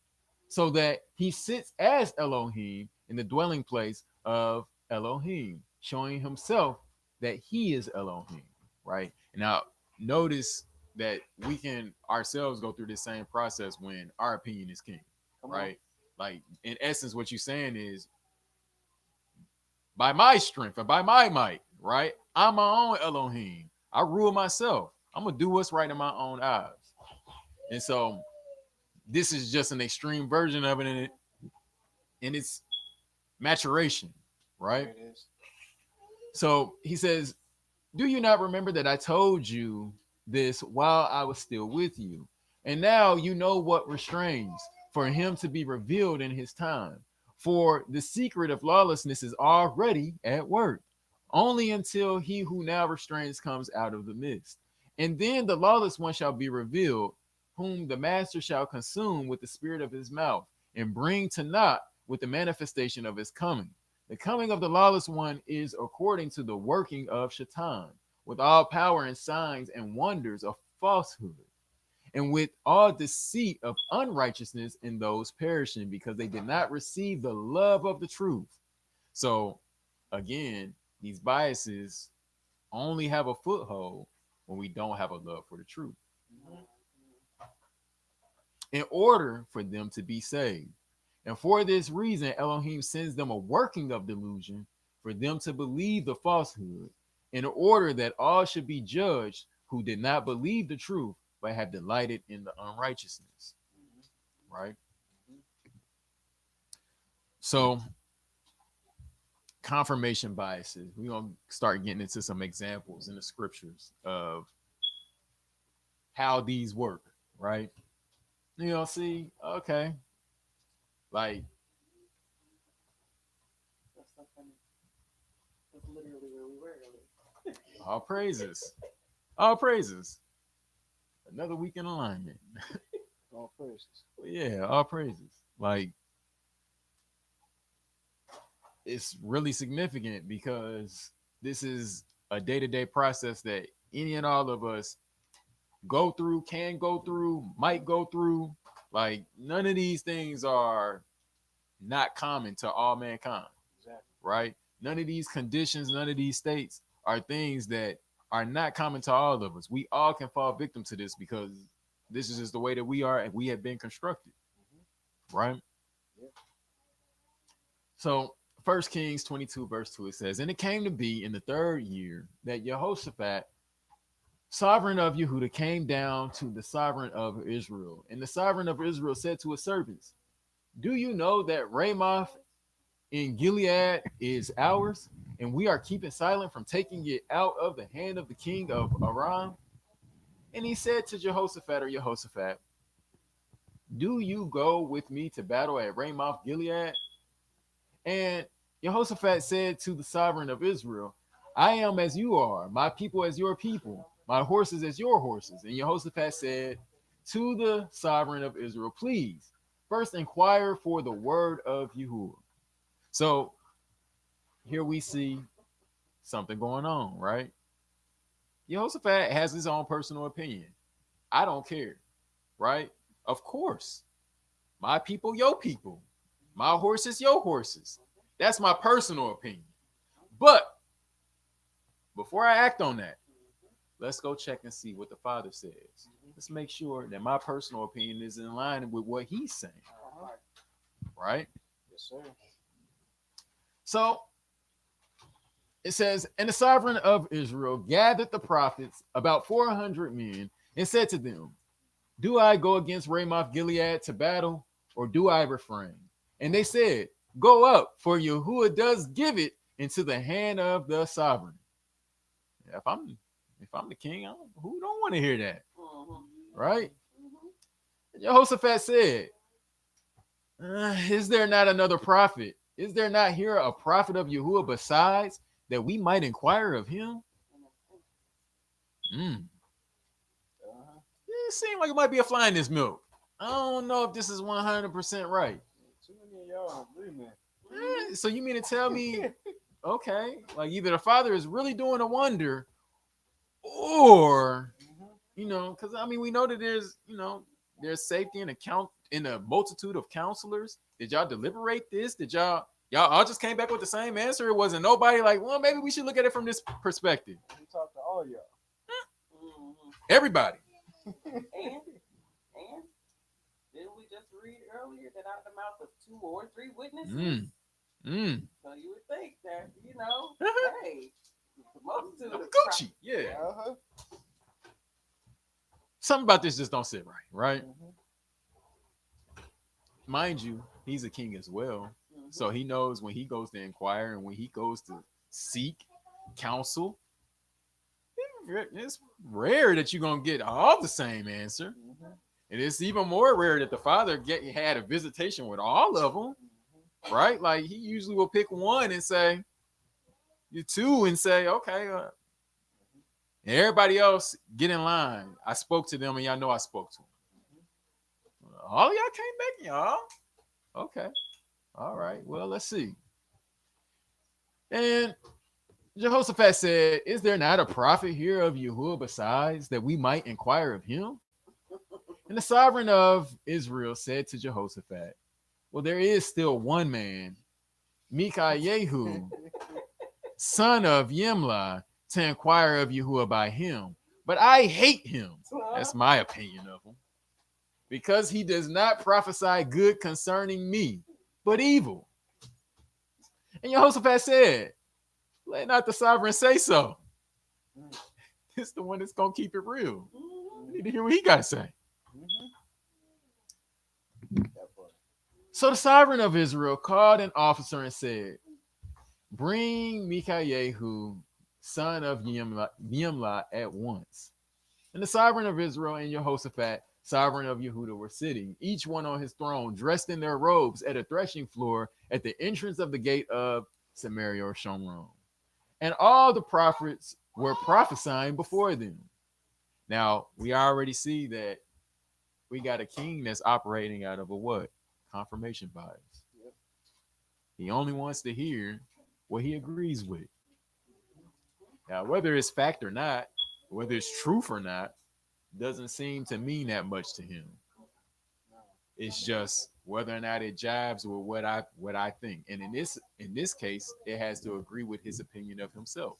so that he sits as Elohim in the dwelling place of Elohim, showing himself that he is Elohim, right? Now, notice that we can ourselves go through the same process when our opinion is king, right? Like, in essence, what you're saying is by my strength and by my might, right? I'm my own Elohim. I rule myself. I'm gonna do what's right in my own eyes. And so this is just an extreme version of it in its maturation, right? There it is. So he says, do you not remember that I told you this while I was still with you? And now you know what restrains for him to be revealed in his time. For the secret of lawlessness is already at work, only until he who now restrains comes out of the midst. And then the lawless one shall be revealed, whom the master shall consume with the spirit of his mouth and bring to naught with the manifestation of his coming. The coming of the lawless one is according to the working of Shaitan, with all power and signs and wonders of falsehood, and with all deceit of unrighteousness in those perishing, because they did not receive the love of the truth. So, again, these biases only have a foothold when we don't have a love for the truth. In order for them to be saved. And for this reason, Elohim sends them a working of delusion for them to believe the falsehood, in order that all should be judged who did not believe the truth, but have delighted in the unrighteousness. Right? So, confirmation biases. We're going to start getting into some examples in the scriptures of how these work. Right? See, okay. Like, all praises. All praises. Another week in alignment. All praises. Yeah, all praises. Like, it's really significant because this is a day-to-day process that any and all of us go through, can go through, might go through. Like, none of these things are not common to all mankind, Exactly. right? None of these conditions, none of these states are things that are not common to all of us. We all can fall victim to this because this is just the way that we are and we have been constructed, right? Yep. So First Kings 22, verse 2, it says, and it came to be in the third year that Jehoshaphat, sovereign of Yehuda, came down to the sovereign of Israel. And the sovereign of Israel said to his servants, do you know that Ramoth in Gilead is ours, and we are keeping silent from taking it out of the hand of the king of Aram? And he said to Jehoshaphat, do you go with me to battle at Ramoth Gilead? And Jehoshaphat said to the sovereign of Israel, I am as you are, my people as your people, my horses as your horses. And Jehoshaphat said to the sovereign of Israel, please, first inquire for the word of Yahuwah. So here we see something going on, right? Jehoshaphat has his own personal opinion. I don't care, right? Of course, my people, your people, my horses, your horses. That's my personal opinion. But before I act on that, let's go check and see what the Father says. Let's make sure that my personal opinion is in line with what he's saying. right? Yes, sir. So it says, and the sovereign of Israel gathered the prophets, about 400 men, and said to them, do I go against Ramoth Gilead to battle, or do I refrain? And they said, go up, for Yahuwah does give it into the hand of the sovereign. If I'm the king, who don't want to hear that? Right? Jehoshaphat said, is there not another prophet? Is there not here a prophet of Yahuwah besides, that we might inquire of him? Mm. It seemed like it might be a fly in this milk. I don't know if this is 100% right. Too many of y'all agree, man. So you mean to tell me, okay, like either the father is really doing a wonder, or because I mean we know that there's safety in account in a multitude of counselors. Did y'all deliberate this? Did y'all all just came back with the same answer? It wasn't nobody like, well, maybe we should look at it from this perspective. We talked to all y'all. Everybody. And didn't we just read earlier that out of the mouth of two or three witnesses? So you would think that, hey, the multitude of Gucci. Yeah. Something about this just don't sit right, right? Mind you, he's a king as well. So he knows when he goes to inquire and when he goes to seek counsel, it's rare that you're going to get all the same answer. And it's even more rare that the father had a visitation with all of them, right? Like he usually will pick one and say, you two, and say, okay, and everybody else get in line. I spoke to them and y'all know I spoke to them. All y'all came back, y'all. Okay. All right. Well, let's see. And Jehoshaphat said, is there not a prophet here of Yahuwah besides, that we might inquire of him? And the sovereign of Israel said to Jehoshaphat, well, there is still one man, Mikayehu, son of Yimlah, to inquire of Yahuwah by him. But I hate him. That's my opinion of him. Because he does not prophesy good concerning me, but evil. And Jehoshaphat said, let not the sovereign say so. It's the one that's going to keep it real. We need to hear what he got to say. So the sovereign of Israel called an officer and said, bring Mikayehu, son of Yimlah, at once. And the sovereign of Israel and Jehoshaphat, sovereign of Yehuda, were sitting, each one on his throne, dressed in their robes, at a threshing floor at the entrance of the gate of Samaria or Shomron. And all the prophets were prophesying before them. Now, we already see that we got a king that's operating out of a what? Confirmation bias. He only wants to hear what he agrees with. Now, whether it's fact or not, whether it's truth or not, doesn't seem to mean that much to him. It's just whether or not it jives with what I think. And in this case, it has to agree with his opinion of himself.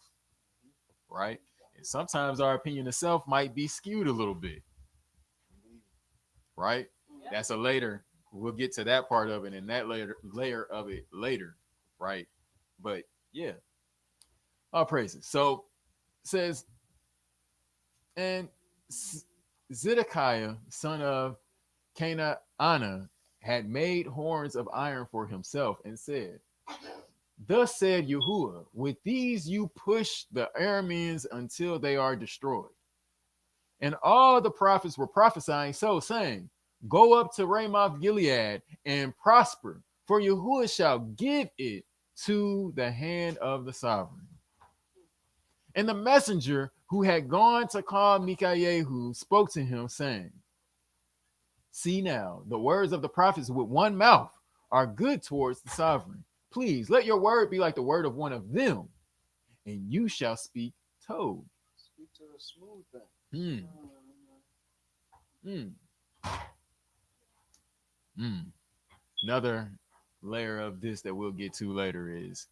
Right? And sometimes our opinion of self might be skewed a little bit. Right? That's a later. We'll get to that part of it and that layer of it later. Right? But yeah. All praises. So it says, and Zedekiah, son of Canaanah, had made horns of iron for himself and said, thus said Yahuwah, with these you push the Arameans until they are destroyed. And all the prophets were prophesying so, saying, go up to Ramoth Gilead and prosper, for Yahuwah shall give it to the hand of the sovereign. And the messenger who had gone to call Mikayehu spoke to him, saying, see now, the words of the prophets with one mouth are good towards the sovereign. Please let your word be like the word of one of them, and you shall speak told. Speak to a smooth thing. Another layer of this that we'll get to later is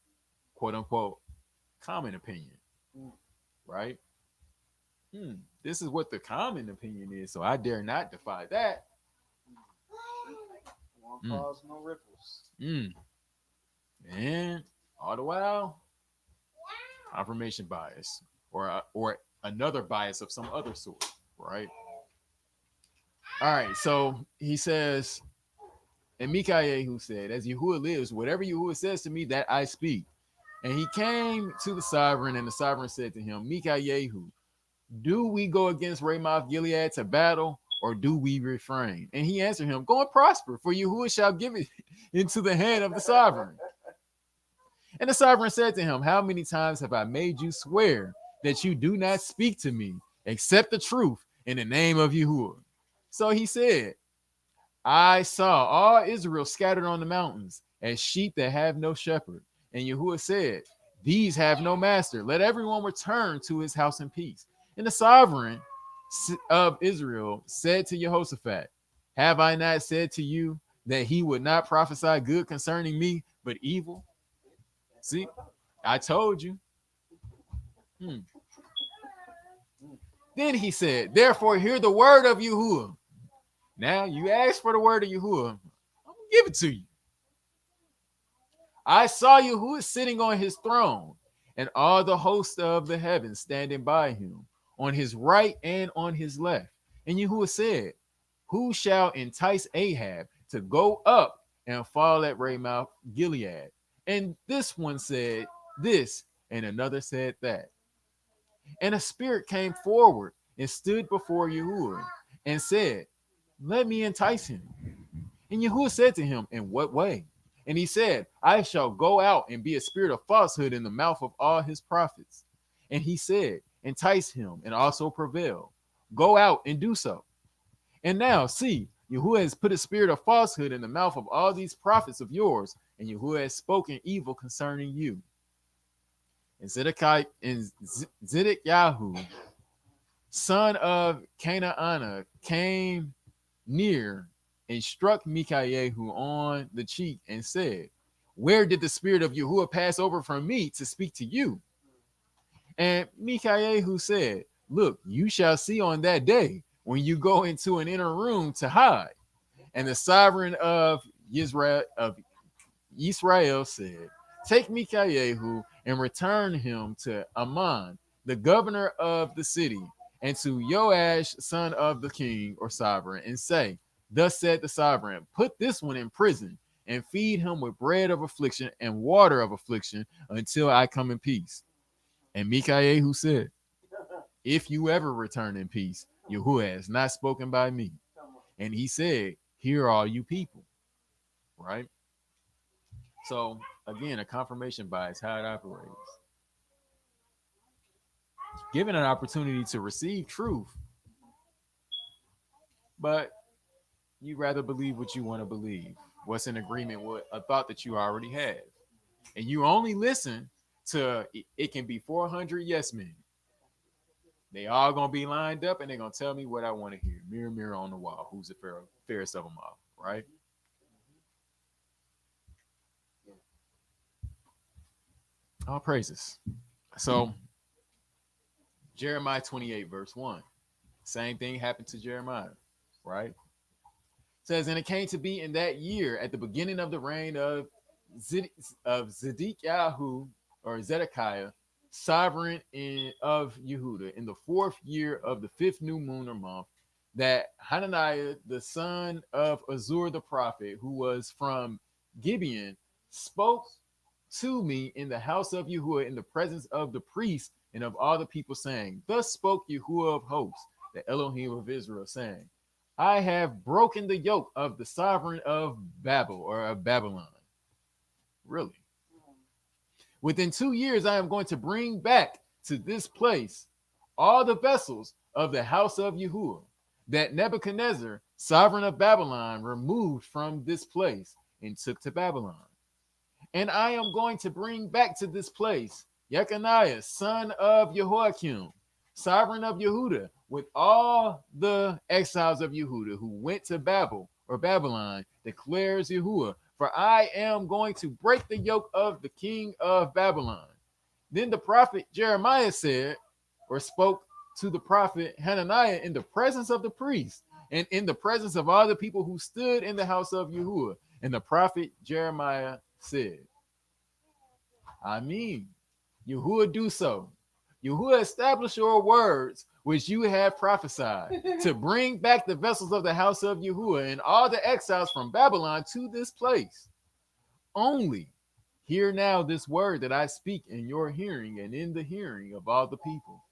quote unquote common opinion. Right? This is what the common opinion is, so I dare not defy that. Mm. cause no ripples. Mm. And all the while, confirmation bias or another bias of some other sort, right? All right, so he says, and Mikael said, as Yahuwah lives, whatever Yahuwah says to me, that I speak. And he came to the sovereign, and the sovereign said to him, Mikael, do we go against Ramoth Gilead to battle, or do we refrain? And he answered him, go and prosper, for Yahuwah shall give it into the hand of the sovereign. And the sovereign said to him, how many times have I made you swear that you do not speak to me except the truth in the name of Yahuwah? So he said, I saw all Israel scattered on the mountains as sheep that have no shepherd. And Yahuwah said, these have no master. Let everyone return to his house in peace. And the sovereign of Israel said to Jehoshaphat, have I not said to you that he would not prophesy good concerning me, but evil? See, I told you. Hmm. Then he said, therefore, hear the word of Yahuwah. Now you ask for the word of Yahuwah. I'm going to give it to you. I saw Yahuwah sitting on his throne, and all the host of the heavens standing by him, on his right and on his left. And Yahuwah said, who shall entice Ahab to go up and fall at Ramoth Gilead? And this one said this, and another said that. And a spirit came forward and stood before Yahuwah and said, let me entice him. And Yahuwah said to him, in what way? And he said, I shall go out and be a spirit of falsehood in the mouth of all his prophets. And he said, entice him and also prevail. Go out and do so. And now see, Yahuwah has put a spirit of falsehood in the mouth of all these prophets of yours, and Yahuwah has spoken evil concerning you. And Zedekiah and Zedekiah, son of Canaanah, came near and struck Mikael on the cheek and said, where did the spirit of Yahuwah pass over from me to speak to you? And Mikael said, look, you shall see on that day when you go into an inner room to hide. And the sovereign of Israel said, take Mikael and return him to Amon, the governor of the city, and to Joash, son of the king or sovereign, and say, thus said the sovereign, put this one in prison and feed him with bread of affliction and water of affliction until I come in peace. And Mikael said, if you ever return in peace, Yahuwah has not spoken by me. And he said, hear all you people. Right? So again, a confirmation bias, how it operates. Given an opportunity to receive truth, but you rather believe what you want to believe, what's in agreement with a thought that you already have. And you only listen to it can be 400 yes men. They all gonna be lined up and they're gonna tell me what I want to hear. Mirror, mirror on the wall, who's the fairest of them all, right? All praises. So Jeremiah 28, verse 1. Same thing happened to Jeremiah, right? It says, and it came to be in that year at the beginning of the reign of Zedekiah or Zedekiah, sovereign of Yehuda, in the 4th year of the 5th new moon or month, that Hananiah, the son of Azur the prophet, who was from Gibeon, spoke to me in the house of Yahuwah in the presence of the priests and of all the people, saying, thus spoke Yahuwah of hosts, the Elohim of Israel, saying, I have broken the yoke of the sovereign of Babel or of Babylon. Really? Within 2 years, I am going to bring back to this place all the vessels of the house of Yahuwah that Nebuchadnezzar, sovereign of Babylon, removed from this place and took to Babylon. And I am going to bring back to this place Jeconiah, son of Jehoiakim, sovereign of Yehuda, with all the exiles of Yehuda who went to Babel or Babylon, declares Yahuwah, for I am going to break the yoke of the king of Babylon. Then the prophet Jeremiah said, or spoke to the prophet Hananiah in the presence of the priest and in the presence of all the people who stood in the house of Yahuwah, And the prophet Jeremiah said, I mean, Yahuwah do so. Yahuwah establish your words which you have prophesied to bring back the vessels of the house of Yahuwah and all the exiles from Babylon to this place. Only hear now this word that I speak in your hearing and in the hearing of all the people.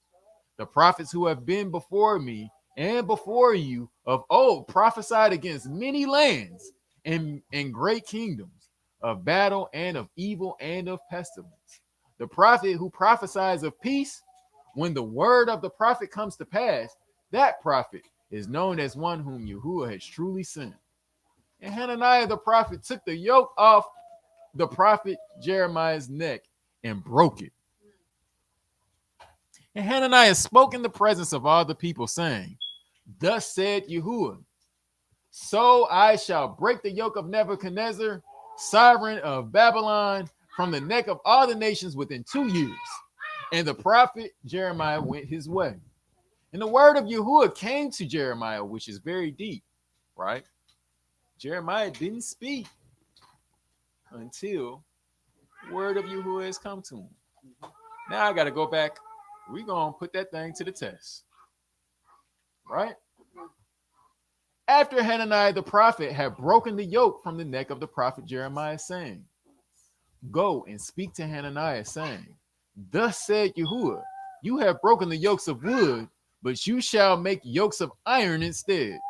The prophets who have been before me and before you of old prophesied against many lands and great kingdoms of battle and of evil and of pestilence. The prophet who prophesies of peace, when the word of the prophet comes to pass, that prophet is known as one whom Yahuwah has truly sent. And Hananiah the prophet took the yoke off the prophet Jeremiah's neck and broke it. And Hananiah spoke in the presence of all the people, saying, Thus said Yahuwah, so I shall break the yoke of Nebuchadnezzar, sovereign of Babylon, from the neck of all the nations within 2 years. And the prophet Jeremiah went his way. And the word of Yahuwah came to Jeremiah, which is very deep, right? Jeremiah didn't speak until the word of Yahuwah has come to him. Now I got to go back. We're going to put that thing to the test, right? After Hananiah the prophet had broken the yoke from the neck of the prophet Jeremiah, saying, Go and speak to Hananiah, saying, Thus said Yahuwah, you have broken the yokes of wood, but you shall make yokes of iron instead.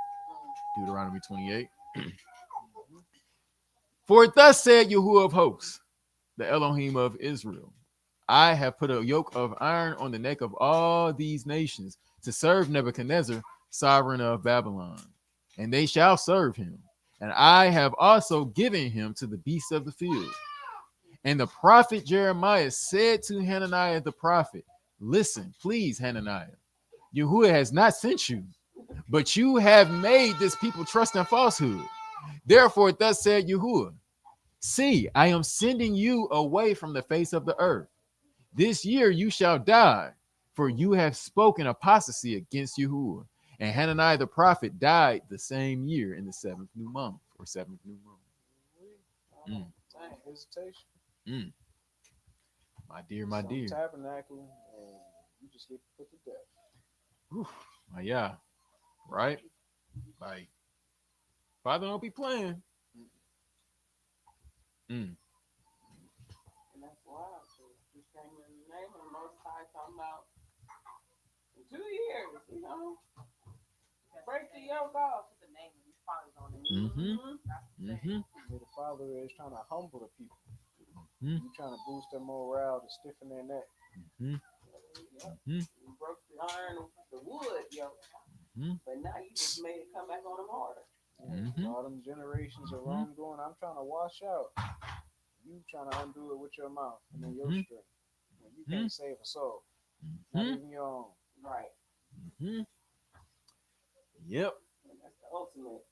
Deuteronomy 28. For thus said Yahuwah of hosts, the Elohim of Israel, I have put a yoke of iron on the neck of all these nations to serve Nebuchadnezzar, sovereign of Babylon, and they shall serve him. And I have also given him to the beasts of the field. And the prophet Jeremiah said to Hananiah the prophet, Listen, please, Hananiah, Yahuwah has not sent you, but you have made this people trust in falsehood. Therefore, thus said Yahuwah, See, I am sending you away from the face of the earth. This year you shall die, for you have spoken apostasy against Yahuwah. And Hananiah the prophet died the same year in the seventh new month, or seventh new moon. Hesitation. My dear, my dear. Tabernacle, and you just get put to death. Whew. Yeah, right? Like, Father don't be playing. And that's wild. So just came in the name of the Most High talking about in 2 years, break the yoke off. The name of his father's on it. The Father is trying to humble the people. You trying to boost their morale to stiffen their neck. You broke the iron, the wood yoke, but now you just made it come back on them harder. All them generations of wrongdoing, I'm trying to wash out. You trying to undo it with your mouth and then your strength. You can't save a soul, not even your own. Right. Yep. And that's the ultimate.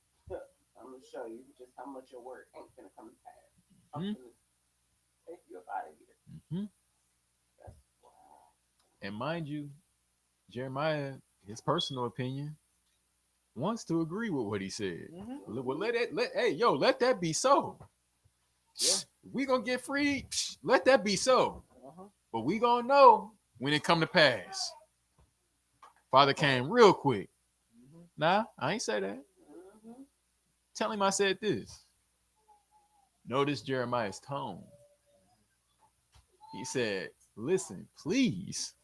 I'm gonna show you just how much your word ain't gonna come to pass. I'm gonna take you up out of here. That's wow. And mind you, Jeremiah, his personal opinion, wants to agree with what he said. Well, let that be so. Yeah. We gonna get free. Let that be so. But we gonna know when it come to pass. Father came real quick. Nah, I ain't say that. Tell him I said this. Notice Jeremiah's tone. He said, Listen, please.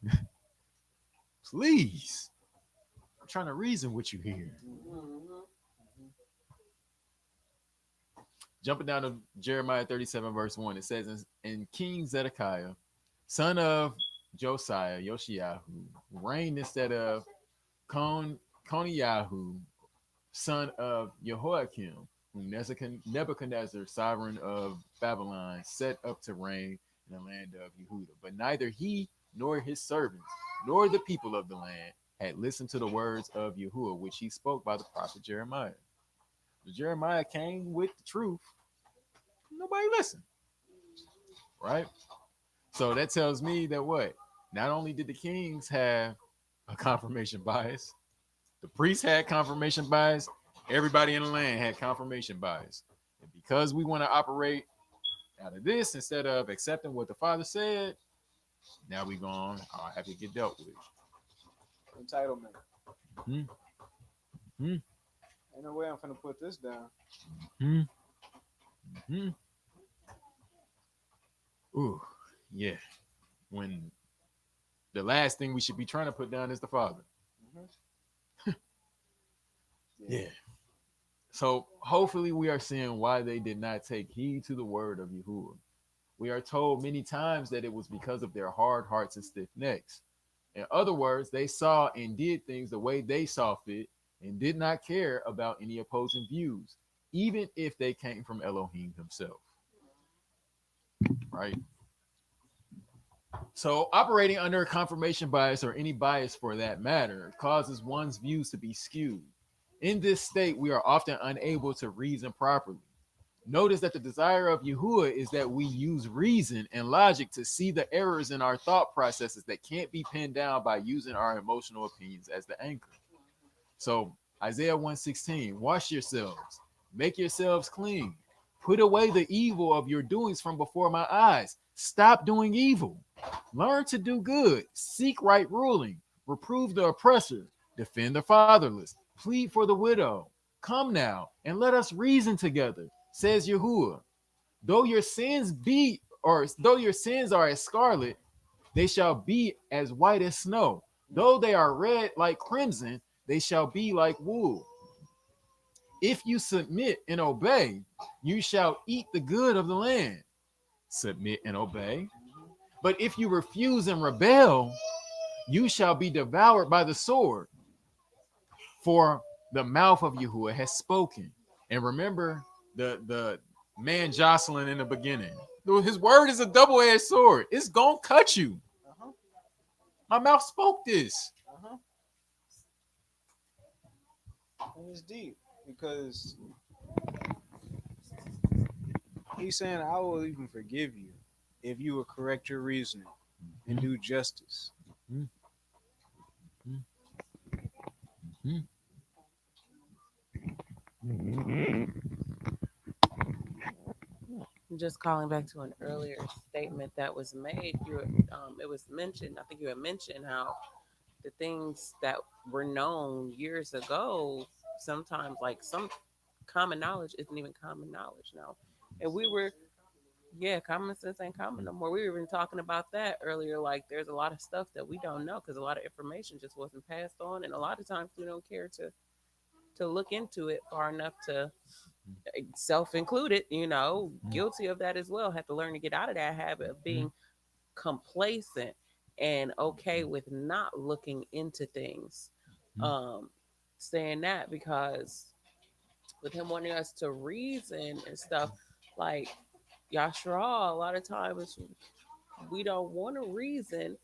Please. I'm trying to reason with you here. Jumping down to Jeremiah 37, verse 1, it says, And King Zedekiah, son of Josiah, Yoshiahu, reigned instead of Coniahu, son of Jehoiakim, whom Nebuchadnezzar, sovereign of Babylon, set up to reign in the land of Yehuda. But neither he nor his servants, nor the people of the land, had listened to the words of Yahuwah, which he spoke by the prophet Jeremiah. Jeremiah came with the truth. Nobody listened. Right? So that tells me that what? Not only did the kings have a confirmation bias, the priests had confirmation bias, everybody in the land had confirmation bias. And because we want to operate out of this instead of accepting what the Father said, now we going to have to get dealt with. Entitlement. Hmm. Hmm. Ain't no way I'm finna put this down. Hmm. Hmm. Ooh, yeah. When the last thing we should be trying to put down is the Father. Hmm. Yeah. So hopefully we are seeing why they did not take heed to the word of Yahuwah. We are told many times that it was because of their hard hearts and stiff necks. In other words, they saw and did things the way they saw fit and did not care about any opposing views, even if they came from Elohim himself. Right? So, operating under a confirmation bias or any bias for that matter causes one's views to be skewed. In this state, we are often unable to reason properly. Notice that the desire of Yahuwah is that we use reason and logic to see the errors in our thought processes that can't be pinned down by using our emotional opinions as the anchor. So Isaiah 116, wash yourselves, make yourselves clean, put away the evil of your doings from before my eyes. Stop doing evil. Learn to do good, seek right ruling, reprove the oppressor, defend the fatherless, plead for the widow. Come now and let us reason together, says Yahuwah. Though your sins be, or though your sins are as scarlet, they shall be as white as snow. Though they are red like crimson, they shall be like wool. If you submit and obey, you shall eat the good of the land. Submit and obey. But if you refuse and rebel, you shall be devoured by the sword. For the mouth of Yahuwah has spoken. And remember the man Jocelyn in the beginning. His word is a double-edged sword. It's gonna cut you. Uh-huh. My mouth spoke this. Uh-huh. And it's deep because he's saying, I will even forgive you if you will correct your reasoning and do justice. Mm, mm, Just calling back to an earlier statement that was made, it was mentioned. I think you had mentioned how the things that were known years ago, sometimes like some common knowledge isn't even common knowledge now. And we were, yeah, common sense ain't common no more. We were even talking about that earlier. Like, there's a lot of stuff that we don't know because a lot of information just wasn't passed on, and a lot of times we don't care to look into it far enough to, self included, guilty of that as well. Have to learn to get out of that habit of being complacent and okay with not looking into things. Um, Saying that because with him wanting us to reason and stuff, like Yashra, a lot of times we don't want to reason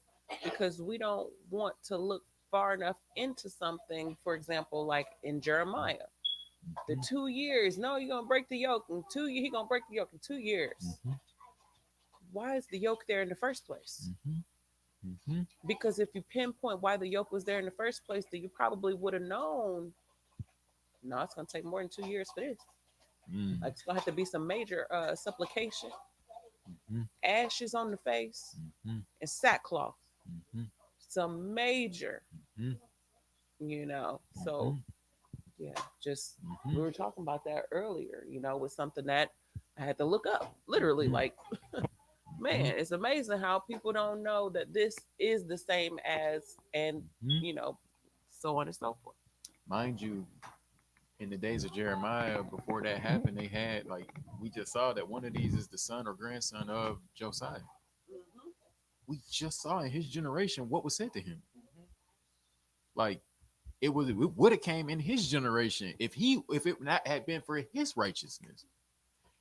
because we don't want to look far enough into something. For example, like in Jeremiah, the 2 years, no, you're gonna break the yoke. In 2 years, he gonna break the yoke in 2 years. Why is the yoke there in the first place? Because if you pinpoint why the yoke was there in the first place, then you probably would have known. No, it's gonna take more than 2 years for this. Like, it's gonna have to be some major supplication, ashes on the face, and sackcloth. Some major, So yeah, just we were talking about that earlier. With something that I had to look up, literally. Like, man, it's amazing how people don't know that this is the same as, and you know, so on and so forth. Mind you, in the days of Jeremiah, before that happened, they had like we just saw that one of these is the son or grandson of Josiah. We just saw in his generation what was said to him. Like it would have came in his generation if it not had been for his righteousness.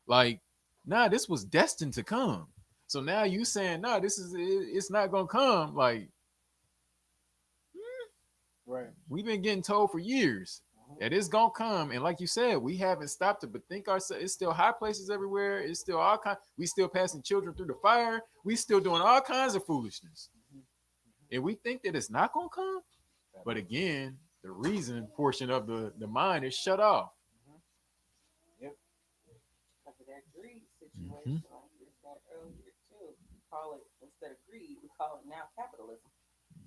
Like, nah, this was destined to come. So now you saying, nah, it's not gonna come. Like, Right. we've been getting told for years that it's gonna come, and like you said, we haven't stopped to but think ourselves. It's still high places everywhere. It's still all kind. We still passing children through the fire. We still doing all kinds of foolishness, and we think that it's not gonna come. But again, the reason portion of the mind is shut off. Yep. Hmm. situation like you said earlier too. We call it, instead of greed, we call it now capitalism.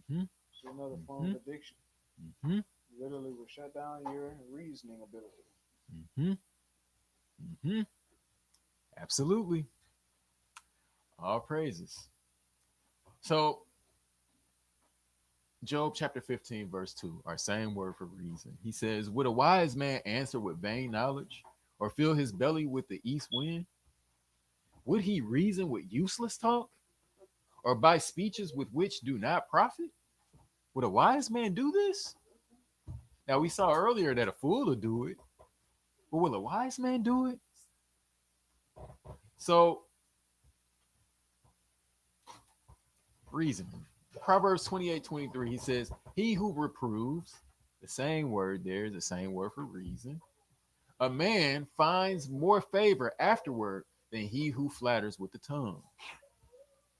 Hmm. It's another form Hmm. of addiction. Hmm. Literally will shut down your reasoning ability. Hmm. Hmm. Absolutely. All praises. So, Job chapter 15, verse 2, our same word for reason. He says, would a wise man answer with vain knowledge or fill his belly with the east wind? Would he reason with useless talk or by speeches with which do not profit? Would a wise man do this? Now, we saw earlier that a fool will do it, but will a wise man do it? So, reasoning. Proverbs 28:23, he says, he who reproves, the same word there is the same word for reason. A man finds more favor afterward than he who flatters with the tongue.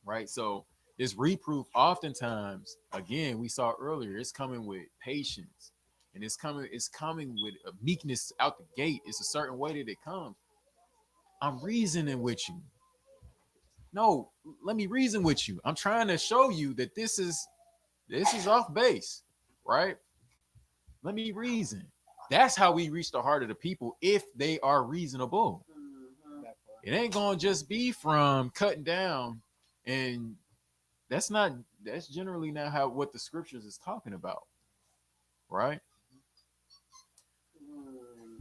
Right? So, this reproof, oftentimes, again, we saw earlier, it's coming with patience. And it's coming with a meekness out the gate. It's a certain way that it comes. I'm reasoning with you. No, let me reason with you. I'm trying to show you that this is off base, right? Let me reason. That's how we reach the heart of the people if they are reasonable. Mm-hmm. That part. It ain't gonna just be from cutting down, and that's not that's generally not how what the scriptures is talking about, right? Mm.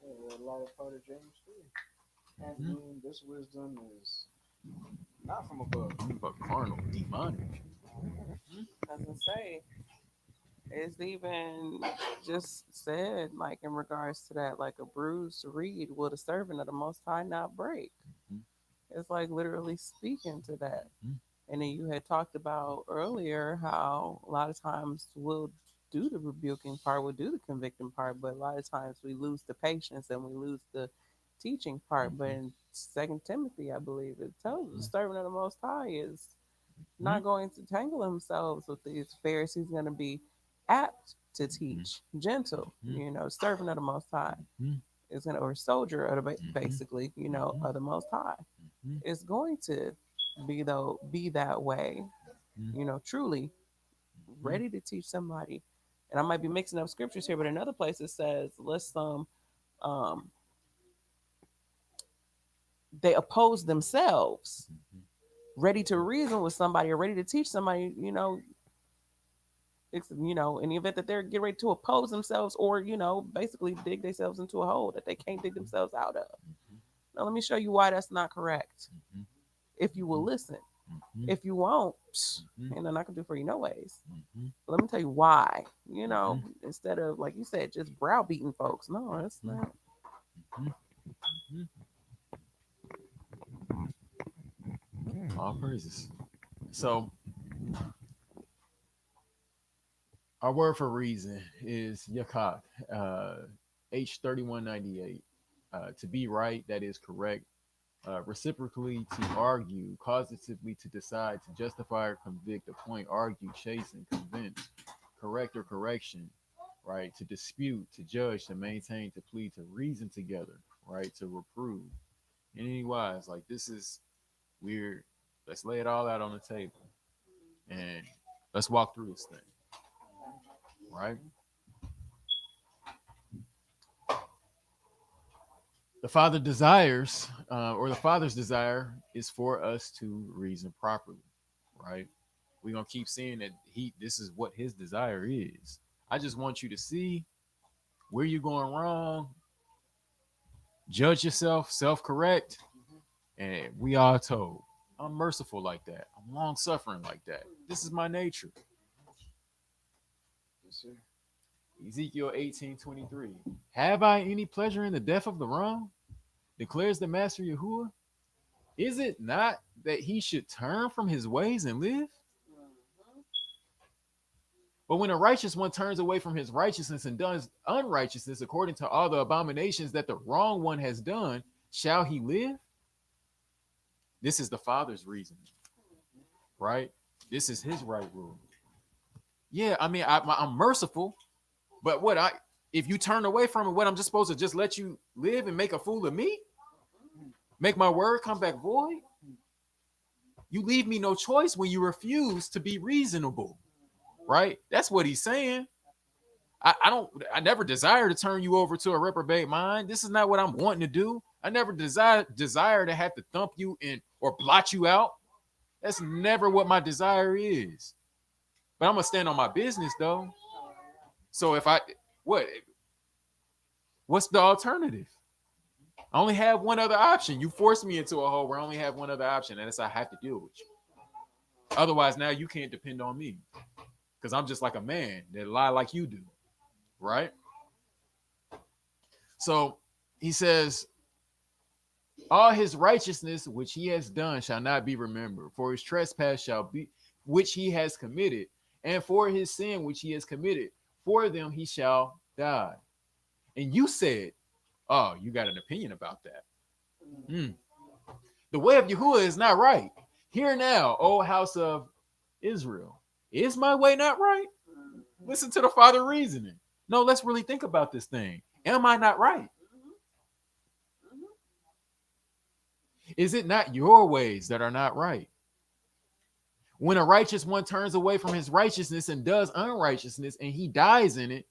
Yeah, a lot of part of James 3. And Mhm. this wisdom is not from above. But carnal, demonic. As I say, it's even just said, like in regards to that, like a bruised reed will the servant of the Most High not break. Mhm. It's like literally speaking to that. Mhm. And then you had talked about earlier how a lot of times we'll do the rebuking part, we'll do the convicting part, but a lot of times we lose the patience and we lose the teaching part. But Mhm. in Second Timothy, I believe it tells the Mhm. servant of the Most High is Mhm. not going to tangle themselves with these affairs. He's going to be apt to Mhm. teach, gentle, Mhm. servant of the Most High Mhm. is going to, or soldier of the, Mhm. basically, Mhm. of the Most High Mhm. is going to be that way, Mhm. truly Mhm. ready to teach somebody. And I might be mixing up scriptures here, but another place it says, let's um they oppose themselves, ready to reason with somebody or ready to teach somebody, in the event that they're getting ready to oppose themselves or, basically dig themselves into a hole that they can't dig themselves out of. Now, let me show you why that's not correct. Mhm. If you will Mhm. listen, Mhm. if you won't, Mhm. ain't nothing I can do for you, no ways. Mhm. But let me tell you why. Mhm. Instead of, like you said, just browbeating folks. No, it's Mhm. not. Mhm. Mhm. All praises. So, our word for reason is yakat, uh, H3198. To be right, that is correct. Reciprocally, to argue, causatively, to decide, to justify or convict, appoint, argue, chasten, convince, correct or correction, right? To dispute, to judge, to maintain, to plead, to reason together, right? To reprove. In any wise, like this is weird. Let's lay it all out on the table and let's walk through this thing, right? The father desires, or the father's desire, is for us to reason properly, right? We're gonna keep seeing that this is what his desire is. I just want you to see where you're going wrong, judge yourself, self-correct, and we are told. I'm merciful like that. I'm long suffering like that. This is my nature. Yes, sir. Ezekiel 18:23. Have I any pleasure in the death of the wrong? Declares the master Yahuwah. Is it not that he should turn from his ways and live? Mhm. But when a righteous one turns away from his righteousness and does unrighteousness according to all the abominations that the wrong one has done, shall he live? This is the Father's reason, right? This is his right rule. Yeah, I mean, I'm merciful, but if you turn away from it, what I'm just supposed to just let you live and make a fool of me? Make my word come back void? You leave me no choice when you refuse to be reasonable, right? That's what he's saying. I never desire to turn you over to a reprobate mind. This is not what I'm wanting to do. I never desire to have to thump you in or blot you out. That's never what my desire is. But I'm gonna stand on my business though. So if I what what's the alternative? I only have one other option. You forced me into a hole where I only have one other option, and it's I have to deal with you. Otherwise, now you can't depend on me because I'm just like a man that lie like you do, right? So he says, all his righteousness which he has done shall not be remembered, for his trespass shall be which he has committed, and for his sin which he has committed, for them he shall die. And you said, oh, you got an opinion about that. Hmm. The way of Yahuwah is not right. Hear now, O house of Israel. Is my way not right? Listen to the Father reasoning. No, let's really think about this thing. Am I not right? Is it not your ways that are not right? When a righteous one turns away from his righteousness and does unrighteousness and he dies in it,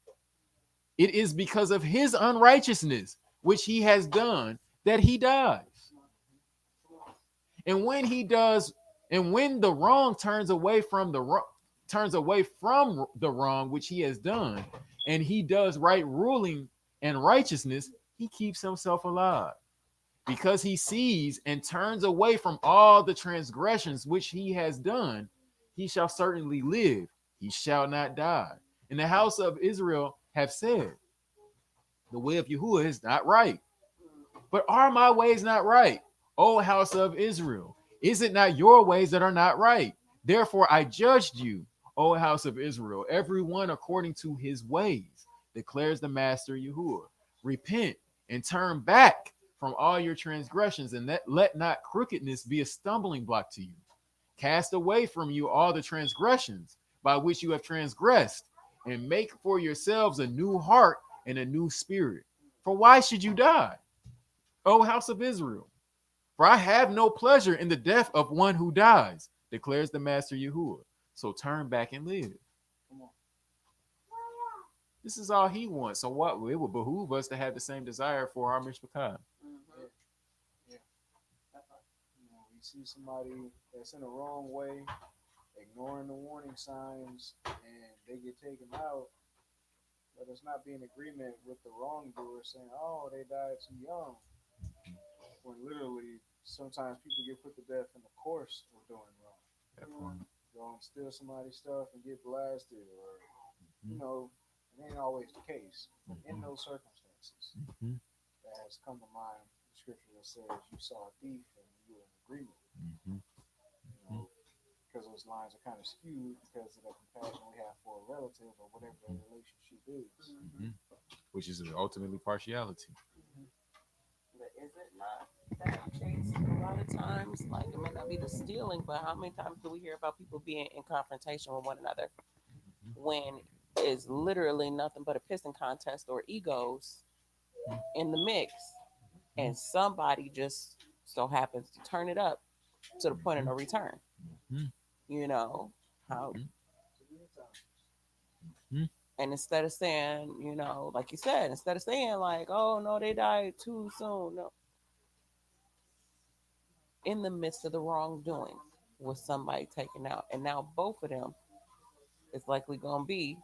it is because of his unrighteousness, which he has done, that he dies. And when he does, and when the wrong turns away from the wrong which he has done, and he does right ruling and righteousness, he keeps himself alive. Because he sees and turns away from all the transgressions which he has done, he shall certainly live, he shall not die. And the house of Israel have said, the way of Yahuwah is not right. But are my ways not right, O house of Israel? Is it not your ways that are not right? Therefore I judged you, O house of Israel, every one according to his ways, declares the master Yahuwah. Repent and turn back from all your transgressions, and let not crookedness be a stumbling block to you. Cast away from you all the transgressions by which you have transgressed, and make for yourselves a new heart and a new spirit. For why should you die, O house of Israel? For I have no pleasure in the death of one who dies, declares the master Yahuwah. So turn back and live. This is all he wants. So what? It would behoove us to have the same desire for our mishpachah. Yeah. We see somebody that's in the wrong way, ignoring the warning signs, and they get taken out. Let us not be in agreement with the wrongdoer saying, "Oh, they died too young," when literally sometimes people get put to death in the course of doing wrong. Go and steal somebody's stuff and get blasted, or it ain't always the case. But in those circumstances, that has come to mind the scripture that says you saw a thief and you were in agreement. Because those lines are kind of skewed because of the compassion we have for a relative or whatever that relationship is. Which is ultimately partiality. But is it not that case a lot of times? Like, it may not be the stealing, but how many times do we hear about people being in confrontation with one another when it's literally nothing but a pissing contest or egos in the mix, and somebody just so happens to turn it up to the point of no return? You know how? And instead of saying, like you said, instead of saying like, "Oh no, they died too soon," no, in the midst of the wrongdoing was somebody taken out, and now both of them is likely gonna be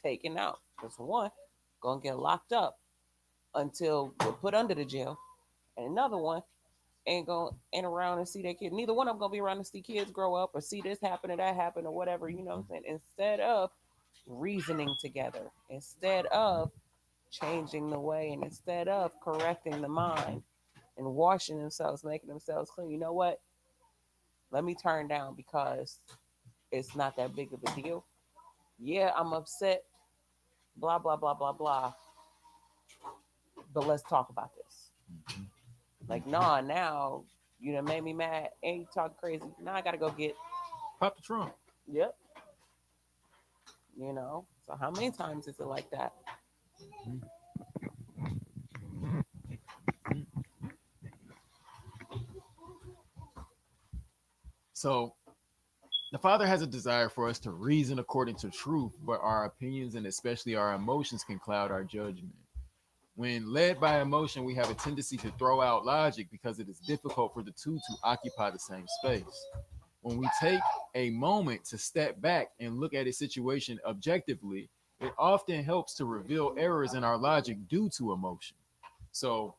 taken out. Because one gonna get locked up until they're put under the jail, and another one ain't around and see their kids. Neither one of them gonna be around to see kids grow up or see this happen or that happen or whatever. You know what I'm saying? Instead of reasoning together, instead of changing the way, and instead of correcting the mind and washing themselves, making themselves clean, you know what? Let me turn down because it's not that big of a deal. Yeah, I'm upset, blah, blah, blah, blah, blah. But let's talk about this. Like, nah, now you done made me mad. Ain't you talking crazy? Now I gotta go get. Pop the trunk. Yep. So how many times is it like that? So the Father has a desire for us to reason according to truth, but our opinions and especially our emotions can cloud our judgment. When led by emotion, we have a tendency to throw out logic because it is difficult for the two to occupy the same space. When we take a moment to step back and look at a situation objectively, it often helps to reveal errors in our logic due to emotion. So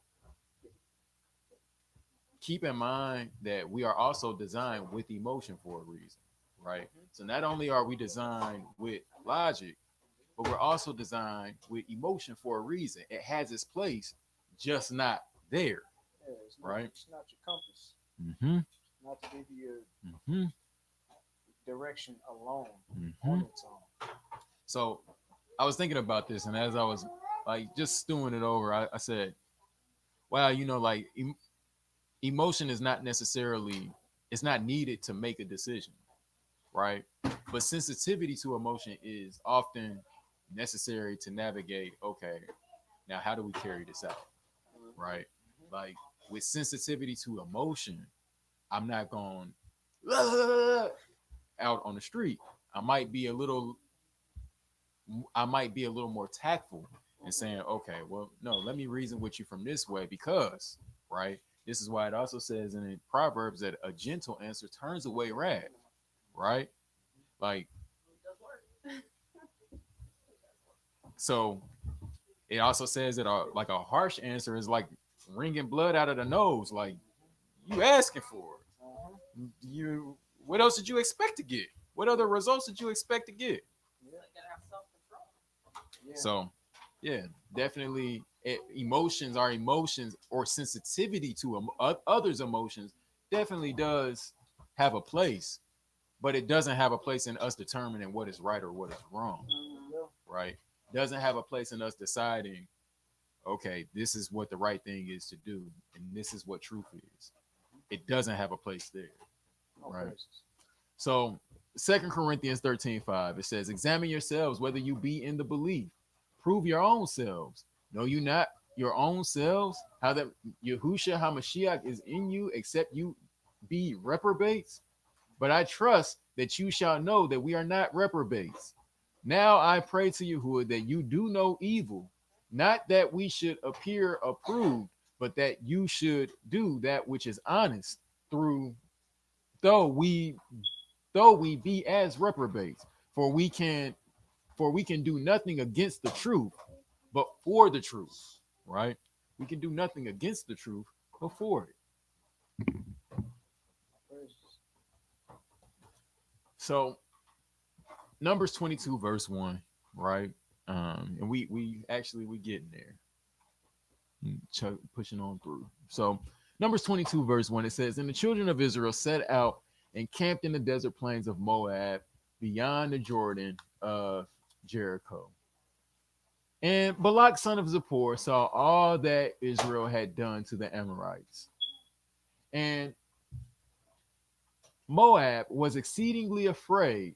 keep in mind that we are also designed with emotion for a reason, right? So not only are we designed with logic, but we're also designed with emotion for a reason. It has its place, just not there, Yeah, right? it's not your compass. Mm-hmm. It's not to give you Mm-hmm. direction alone Mm-hmm. on its own. So I was thinking about this, and as I was like just stewing it over, I said, "Wow, like emotion is not necessarily it's not needed to make a decision, right? But sensitivity to emotion is often necessary to navigate. Okay, now how do we carry this out, right? Like with sensitivity to emotion, I'm not going out on the street. I might be a little I might be a little more tactful and saying, okay, well, no, let me reason with you from this way because, right? This is why it also says in Proverbs that a gentle answer turns away wrath, right? Like, so it also says that like a harsh answer is like wringing blood out of the nose. Like, you asking for Uh-huh. it. What else did you expect to get? What other results did you expect to get? Yeah. Yeah. So, yeah, definitely emotions, our emotions or sensitivity to others' emotions definitely does have a place, but it doesn't have a place in us determining what is right or what is wrong, Yeah. right? Doesn't have a place in us deciding, okay, this is what the right thing is to do, and this is what truth is. It doesn't have a place there, No right? praises. So 2 Corinthians 13:5, it says, examine yourselves whether you be in the belief. Prove your own selves. Know you not your own selves? How that Yahushua HaMashiach is in you, except you be reprobates? But I trust that you shall know that we are not reprobates. Now I pray to Yahuwah that you do no evil, not that we should appear approved, but that you should do that which is honest through though we though we be as reprobates, for we can do nothing against the truth, but for the truth, right? We can do nothing against the truth, but for it. No praises. So Numbers 22, verse 1, right? And we actually we getting there. Pushing on through. So Numbers 22, verse 1, it says, and the children of Israel set out and camped in the desert plains of Moab beyond the Jordan of Jericho. And Balak, son of Zippor, saw all that Israel had done to the Amorites. And Moab was exceedingly afraid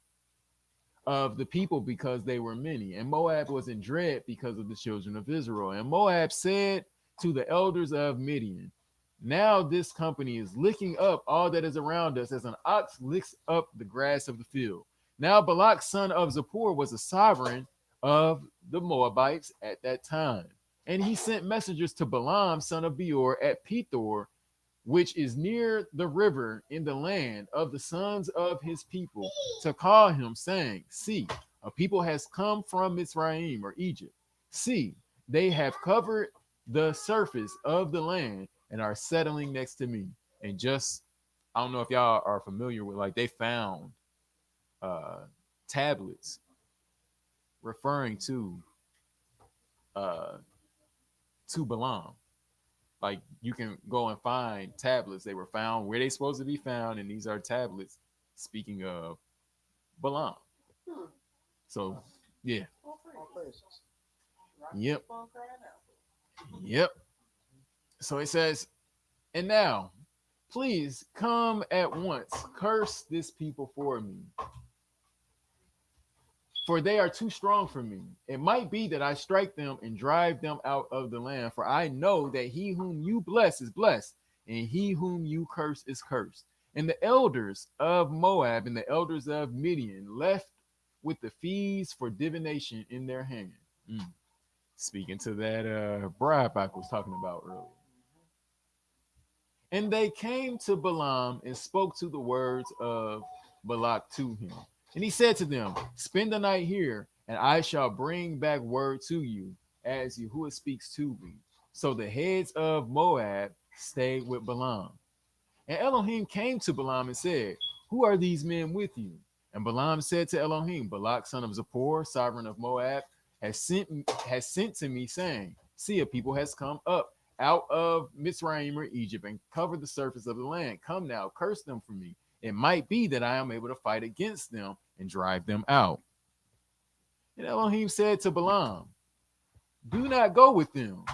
of the people because they were many. And Moab was in dread because of the children of Israel. And Moab said to the elders of Midian, now this company is licking up all that is around us as an ox licks up the grass of the field. Now Balak, son of Zippor, was a sovereign of the Moabites at that time. And he sent messengers to Balaam, son of Beor, at Pethor, which is near the river in the land of the sons of his people, to call him, saying, see, a people has come from Mizraim or Egypt. See, they have covered the surface of the land and are settling next to me. And just, I don't know if y'all are familiar with, like, they found uh, tablets referring uh, to Balaam. Like you can go and find tablets. They were found where they supposed to be found, and these are tablets speaking of Balaam. So yeah, No praises. yep, yep. So it says, and now, please come at once, curse this people for me, for they are too strong for me. It might be that I strike them and drive them out of the land, for I know that he whom you bless is blessed, and he whom you curse is cursed. And the elders of Moab and the elders of Midian left with the fees for divination in their hand. Mm. Speaking to that bribe I was talking about earlier. And they came to Balaam and spoke to the words of Balak to him. And he said to them, spend the night here, and I shall bring back word to you as Yahuwah speaks to me. So the heads of Moab stayed with Balaam. And Elohim came to Balaam and said, who are these men with you? And Balaam said to Elohim, Balak, son of Zippor, sovereign of Moab, has sent to me, saying, see, a people has come up out of Mitzrayim or Egypt and covered the surface of the land. Come now, curse them for me. It might be that I am able to fight against them and drive them out. And Elohim said to Balaam, do not go with them.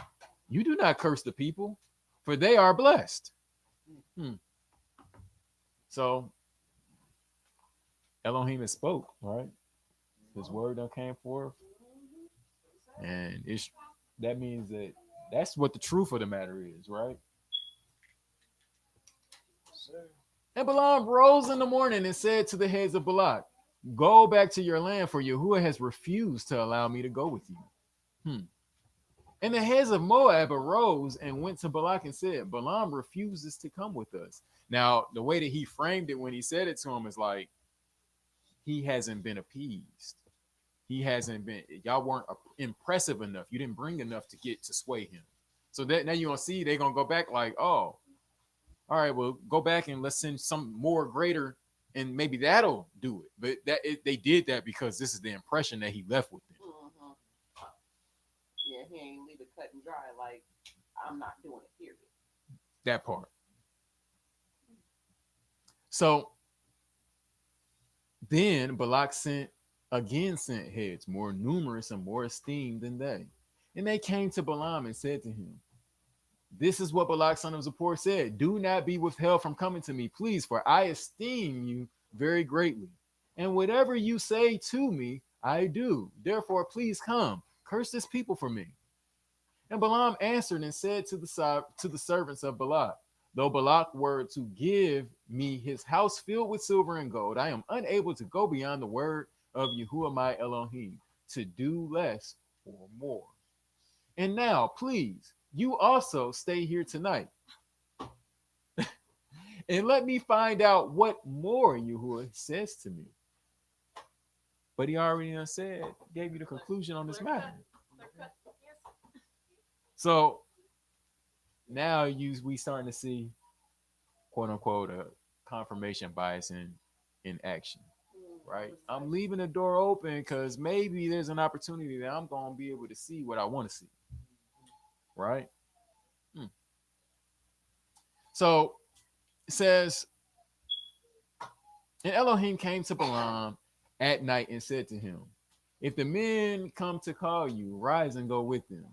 You do not curse the people, for they are blessed. Hmm. So Elohim has spoke, right? His word done came forth, and it's that means that that's what the truth of the matter is, right? Sir. And Balaam rose in the morning and said to the heads of Balak, go back to your land, for Yahuwah has refused to allow me to go with you. Hmm. And the heads of Moab arose and went to Balak and said, Balaam refuses to come with us. Now, the way that he framed it when he said it to him is like, he hasn't been appeased. He hasn't been, y'all weren't impressive enough. You didn't bring enough to get to sway him. So that now you're going to see they're going to go back like, oh, all right, well, go back and let's send some more greater, and maybe that'll do it. But they did that because this is the impression that he left with them. Mm-hmm. Yeah, he ain't leave it cut and dry. Like, I'm not doing it. Period. That part. So then Balak sent heads more numerous and more esteemed than they, and they came to Balaam and said to him, this is what Balak son of Zippor said. Do not be withheld from coming to me, please, for I esteem you very greatly. And whatever you say to me, I do. Therefore, please come, curse this people for me. And Balaam answered and said to the servants of Balak, though Balak were to give me his house filled with silver and gold, I am unable to go beyond the word of Yahuwah my Elohim, to do less or more. And now, please, you also stay here tonight. And let me find out what more Yahuwah says to me. But he already said, gave you the conclusion on this matter. So now we starting to see, quote unquote, a confirmation bias in action. Right? I'm leaving the door open because maybe there's an opportunity that I'm going to be able to see what I want to see. Right? So it says, and Elohim came to Balaam at night and said to him, if the men come to call you, rise and go with them.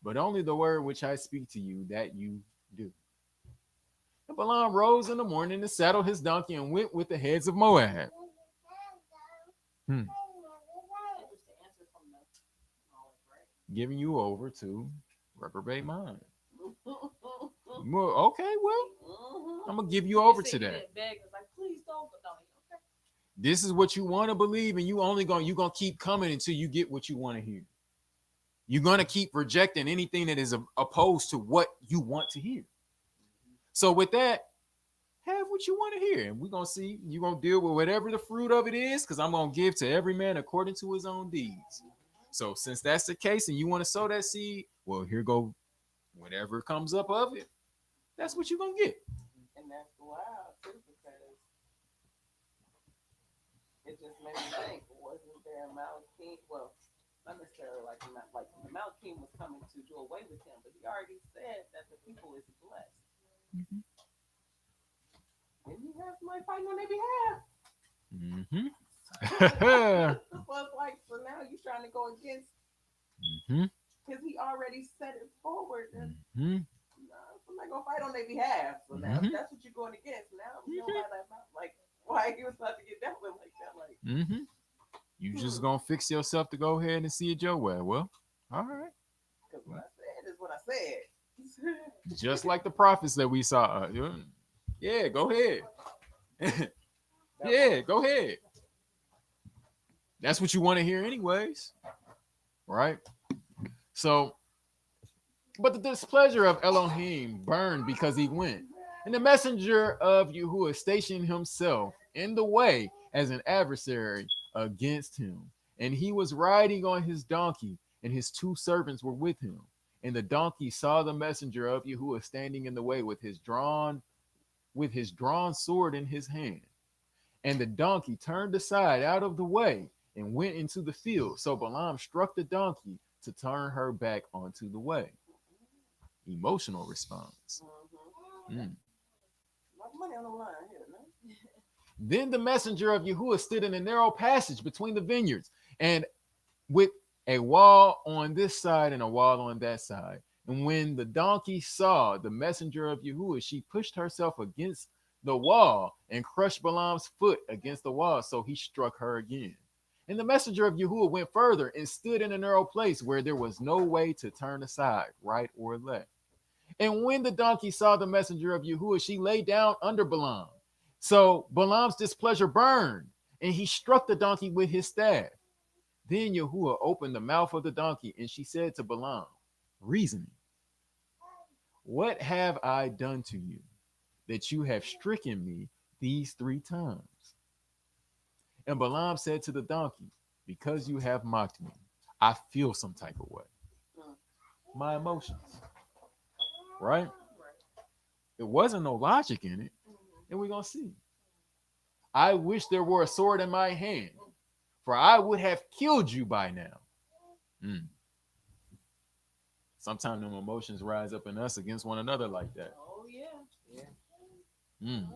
But only the word which I speak to you, that you do. And Balaam rose in the morning and saddled his donkey and went with the heads of Moab. Giving you over to reprobate mind. Okay, well, I'm gonna give you over to that. This is what you want to believe, and you're gonna keep coming until you get what you want to hear. You're gonna keep rejecting anything that is opposed to what you want to hear. So with that, have what you want to hear, and we're gonna see. You're gonna deal with whatever the fruit of it is, because I'm gonna give to every man according to his own deeds. So since that's the case, and you want to sow that seed, well, here go whatever comes up of it. That's what you're gonna get. And that's wild too, because it just made me think, wasn't there Malachim? Well, not necessarily like the Malachim was coming to do away with him, but he already said that the people is blessed. Mm-hmm. And you have somebody fighting on their behalf. Mm-hmm. So it's like, so now you're trying to go against, Mm-hmm. because he already set it forward. And, Mm-hmm. I'm not gonna fight on their behalf. So now Mhm. if that's what you're going against. Now you know why that, like, why he was about to get dealt with like that. Like, Mm-hmm. You just gonna fix yourself to go ahead and see it your way. Well, all right. because what I said is what I said. Just like the prophets that we saw. Yeah, go ahead. That Yeah, part. go ahead. That's what you want to hear, anyways, right? So, but the displeasure of Elohim burned because he went. And the messenger of Yahuwah stationed himself in the way as an adversary against him. And he was riding on his donkey, and his two servants were with him. And the donkey saw the messenger of Yahuwah standing in the way with his drawn sword in his hand. And the donkey turned aside out of the way and went into the field. So Balaam struck the donkey to turn her back onto the way. Emotional response. Mm. My money on the line here, man. Then the messenger of Yahuwah stood in a narrow passage between the vineyards, and with a wall on this side and a wall on that side. And when the donkey saw the messenger of Yahuwah, she pushed herself against the wall and crushed Balaam's foot against the wall, so he struck her again. And the messenger of Yahuwah went further and stood in a narrow place where there was no way to turn aside, right or left. And when the donkey saw the messenger of Yahuwah, she lay down under Balaam. So Balaam's displeasure burned, and he struck the donkey with his staff. Then Yahuwah opened the mouth of the donkey, and she said to Balaam, reasoning, what have I done to you that you have stricken me these 3 times? And Balaam said to the donkey, because you have mocked me, I feel some type of way. My emotions, right? It wasn't no logic in it, and we're going to see. I wish there were a sword in my hand, for I would have killed you by now. Mm. Sometimes them emotions rise up in us against one another like that. Oh yeah. Yeah. Mm.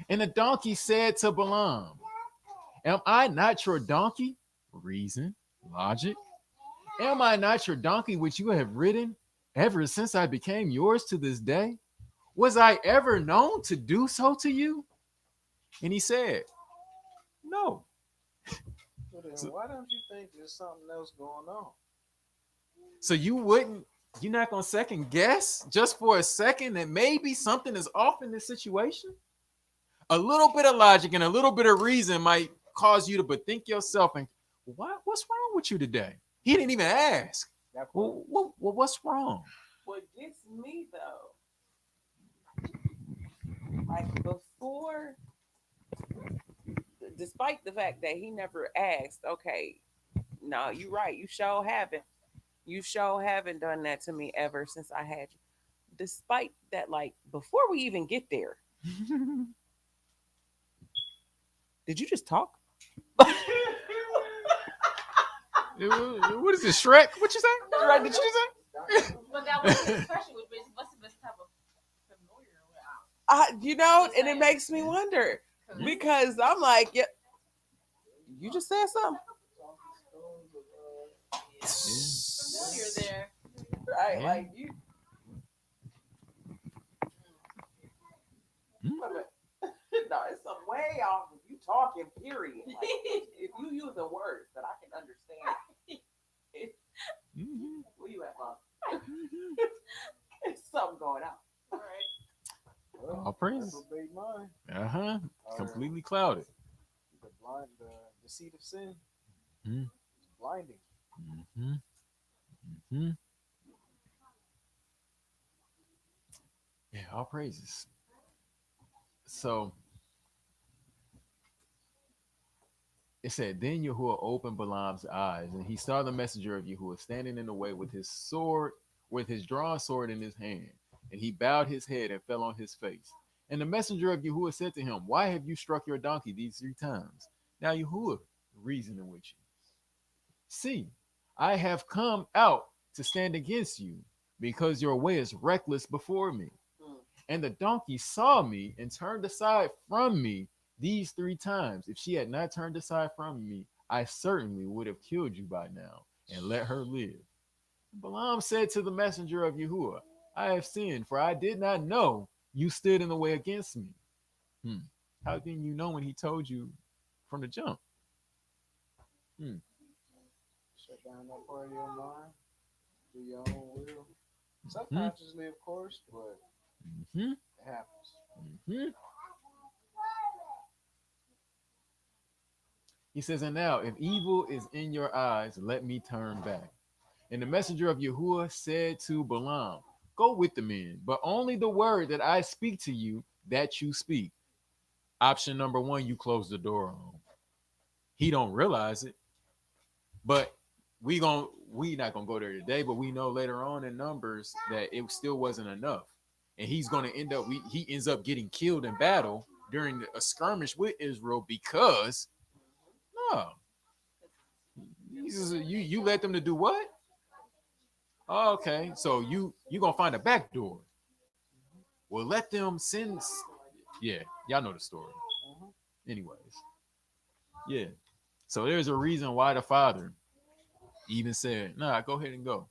And the donkey said to Balaam, am I not your donkey? Reason, logic. Am I not your donkey which you have ridden ever since I became yours to this day? Was I ever known to do so to you? And he said, no. But then So, why don't you think there's something else going on? so you're not going to second guess just for a second that maybe something is off in this situation? A little bit of logic and a little bit of reason might cause you to bethink yourself and what's wrong with you today? He didn't even ask. That part. What's wrong? What gets me though, like before, despite the fact that he never asked, okay, no, you right, you sure haven't done that to me ever since I had you. Despite that, like before we even get there, did you just talk? What is this, Shrek? What you say? Shrek, did you say? But that was his expression, which must have been type of familiar. And it makes me wonder because I'm like, yeah, you just said something, Familiar there. right? Yeah. Like you, Hmm? no, it's some way off if you talking, period. Like, if you using words that I can understand, Mhm. where you at, Bob? It's something going on. All right. Well, All praise. reprobate mind. Uh-huh. Or Completely clouded. the deceit of sin Mm-hmm. is blinding. Mm-hmm. Mm-hmm. Yeah, all praises. So it said, then Yahuwah opened Balaam's eyes, and he saw the messenger of Yahuwah standing in the way with his drawn sword in his hand. And he bowed his head and fell on his face. And the messenger of Yahuwah said to him, why have you struck your donkey these 3 times? Now Yahuwah reasoning with you. See, I have come out to stand against you, because your way is reckless before me. And the donkey saw me and turned aside from me these 3 times. If she had not turned aside from me, I certainly would have killed you by now and let her live. Balaam said to the messenger of Yahuwah, I have sinned, for I did not know you stood in the way against me. Hmm. How didn't you know when he told you from the jump? Hmm. Shut down that part of your mind. Do your own will. Hmm. Subconsciously, of course, but Hmm. it happens. Mhm. He says, and now, if evil is in your eyes, let me turn back. And the messenger of Yahuwah said to Balaam, go with the men, but only the word that I speak to you, that you speak. Option number one, you close the door on. He don't realize it, but we not gonna go there today. But we know later on in Numbers that it still wasn't enough, and he's gonna end up. He ends up getting killed in battle during a skirmish with Israel because no, you let them to do what? Oh, okay, so you gonna find a back door. Well, let them send. Yeah, y'all know the story. Anyways, yeah. So there's a reason why the father even said, "Nah, go ahead and go,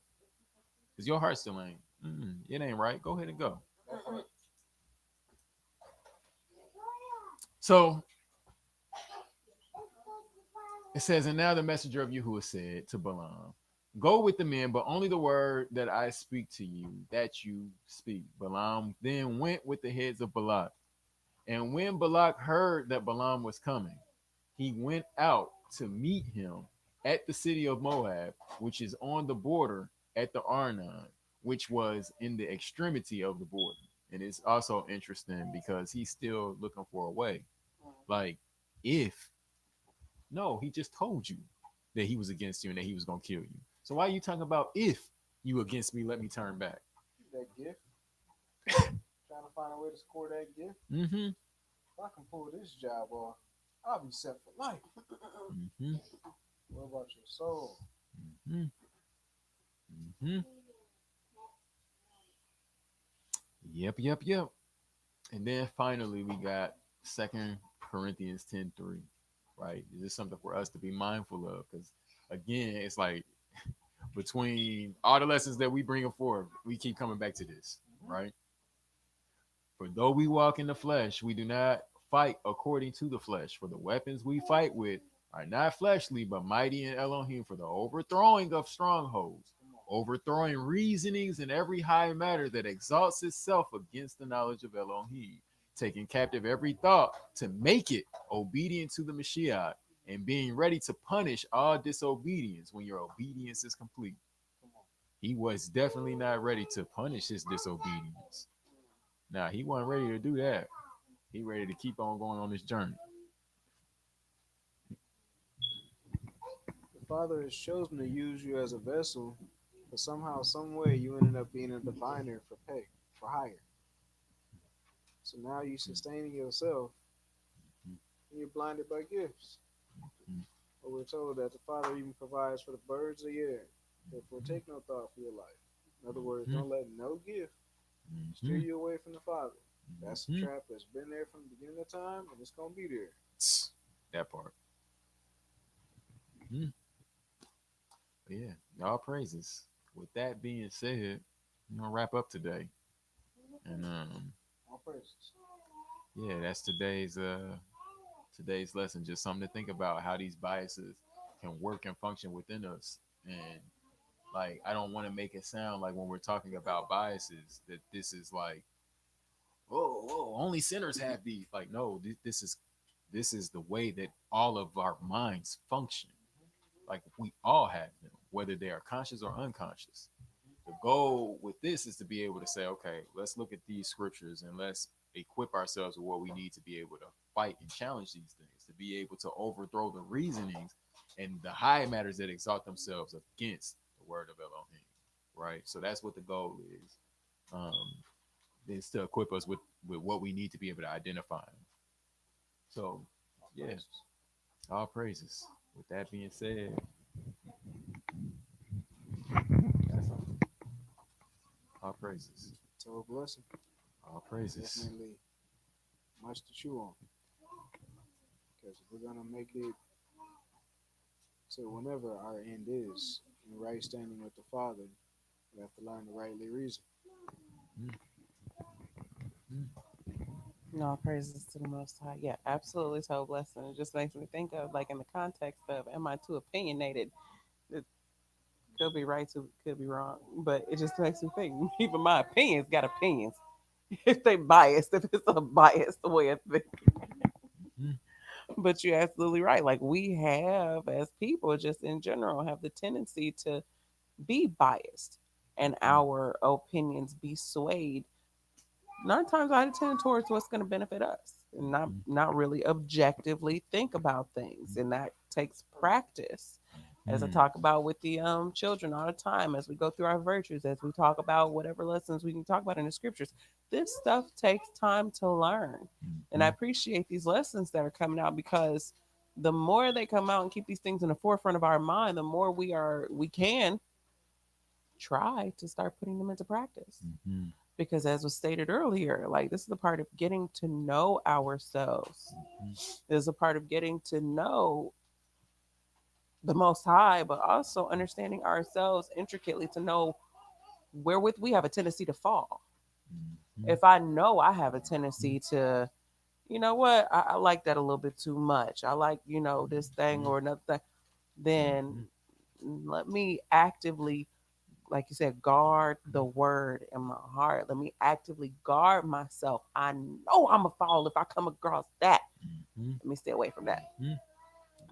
cause your heart still ain't. It ain't right. Go ahead and go." So it says, and now the messenger of Yahuwah said to Balaam, go with the men, but only the word that I speak to you, that you speak. Balaam then went with the heads of Balak. And when Balak heard that Balaam was coming, he went out to meet him at the city of Moab, which is on the border at the Arnon, which was in the extremity of the border. And it's also interesting because he's still looking for a way. Like, if no, he just told you that he was against you and that he was gonna kill you. So why are you talking about if you against me, let me turn back? That gift, trying to find a way to score that gift. Mm-hmm. If I can pull this job off, I'll be set for life. Mm-hmm. What about your soul? Mm-hmm. Mm-hmm. Yep. And then finally we got Second Corinthians 10:3. Right? This is something for us to be mindful of because again, it's like between all the lessons that we bring forth, we keep coming back to this, right? For though we walk in the flesh, we do not fight according to the flesh. For the weapons we fight with are not fleshly, but mighty in Elohim for the overthrowing of strongholds, overthrowing reasonings and every high matter that exalts itself against the knowledge of Elohim, taking captive every thought to make it obedient to the Mashiach, and being ready to punish all disobedience when your obedience is complete. He was definitely not ready to punish his disobedience. Now he wasn't ready to do that. He ready to keep on going on this journey. The Father has chosen to use you as a vessel, but somehow, some way, you ended up being a diviner for pay, for hire. So now you're sustaining yourself, and you're blinded by gifts. But we're told that the Father even provides for the birds of the air. Therefore, take no thought for your life. In other words, don't let no gift steer Mm-hmm. you away from the Father. That's a Mm-hmm. trap that's been there from the beginning of time, and it's gonna be there. That part. Mm-hmm. Yeah, all praises. With that being said, I'm gonna wrap up today, and All praises. yeah, that's today's lesson. Just something to think about how these biases can work and function within us, and like I don't want to make it sound like when we're talking about biases that this is like only sinners have these. Like, no, this is the way that all of our minds function. Like we all have them, whether they are conscious or unconscious. The goal with this is to be able to say, okay, let's look at these scriptures and let's equip ourselves with what we need to be able to fight and challenge these things, to be able to overthrow the reasonings and the high matters that exalt themselves against the word of Elohim. Right. So that's what the goal is. Um, is to equip us with what we need to be able to identify them. So, All yeah, praises. all praises. With that being said, that's all praises. So a blessing. All praises. Definitely much to chew on. Because if we're gonna make it to whenever our end is in right standing with the Father, we have to learn to rightly reason. Mm, mm, No praises to the Most High. Yeah, absolutely. So blessing. It just makes me think of like in the context of, am I too opinionated? It could be right, could be wrong, but it just makes me think. Even my opinions got opinions. if they biased, if it's a biased way of thinking. Mhm. But you're absolutely right. Like we have, as people, just in general, have the tendency to be biased and Mhm. our opinions be swayed 9 times out of 10 towards what's going to benefit us, and Mhm. not really objectively think about things. And that takes practice, as I Mhm. talk about with the children all the time, as we go through our virtues, as we talk about whatever lessons we can talk about in the scriptures. This stuff takes time to learn, and I Mhm. appreciate these lessons that are coming out, because the more they come out and keep these things in the forefront of our mind, the more we can try to start putting them into practice. Mhm. Because as was stated earlier, like this is the part of getting to know ourselves. Mhm. This is a part of getting to know the most high, but also understanding ourselves intricately to know wherewith we have a tendency to fall. Mhm. If I know I have a tendency to, you know what, I like that a little bit too much, I like, this thing or another thing, then Mhm. let me actively, like you said, guard the word in my heart. Let me actively guard myself. I know I'm a fall if I come across that. Mhm. Let me stay away from that. Mhm.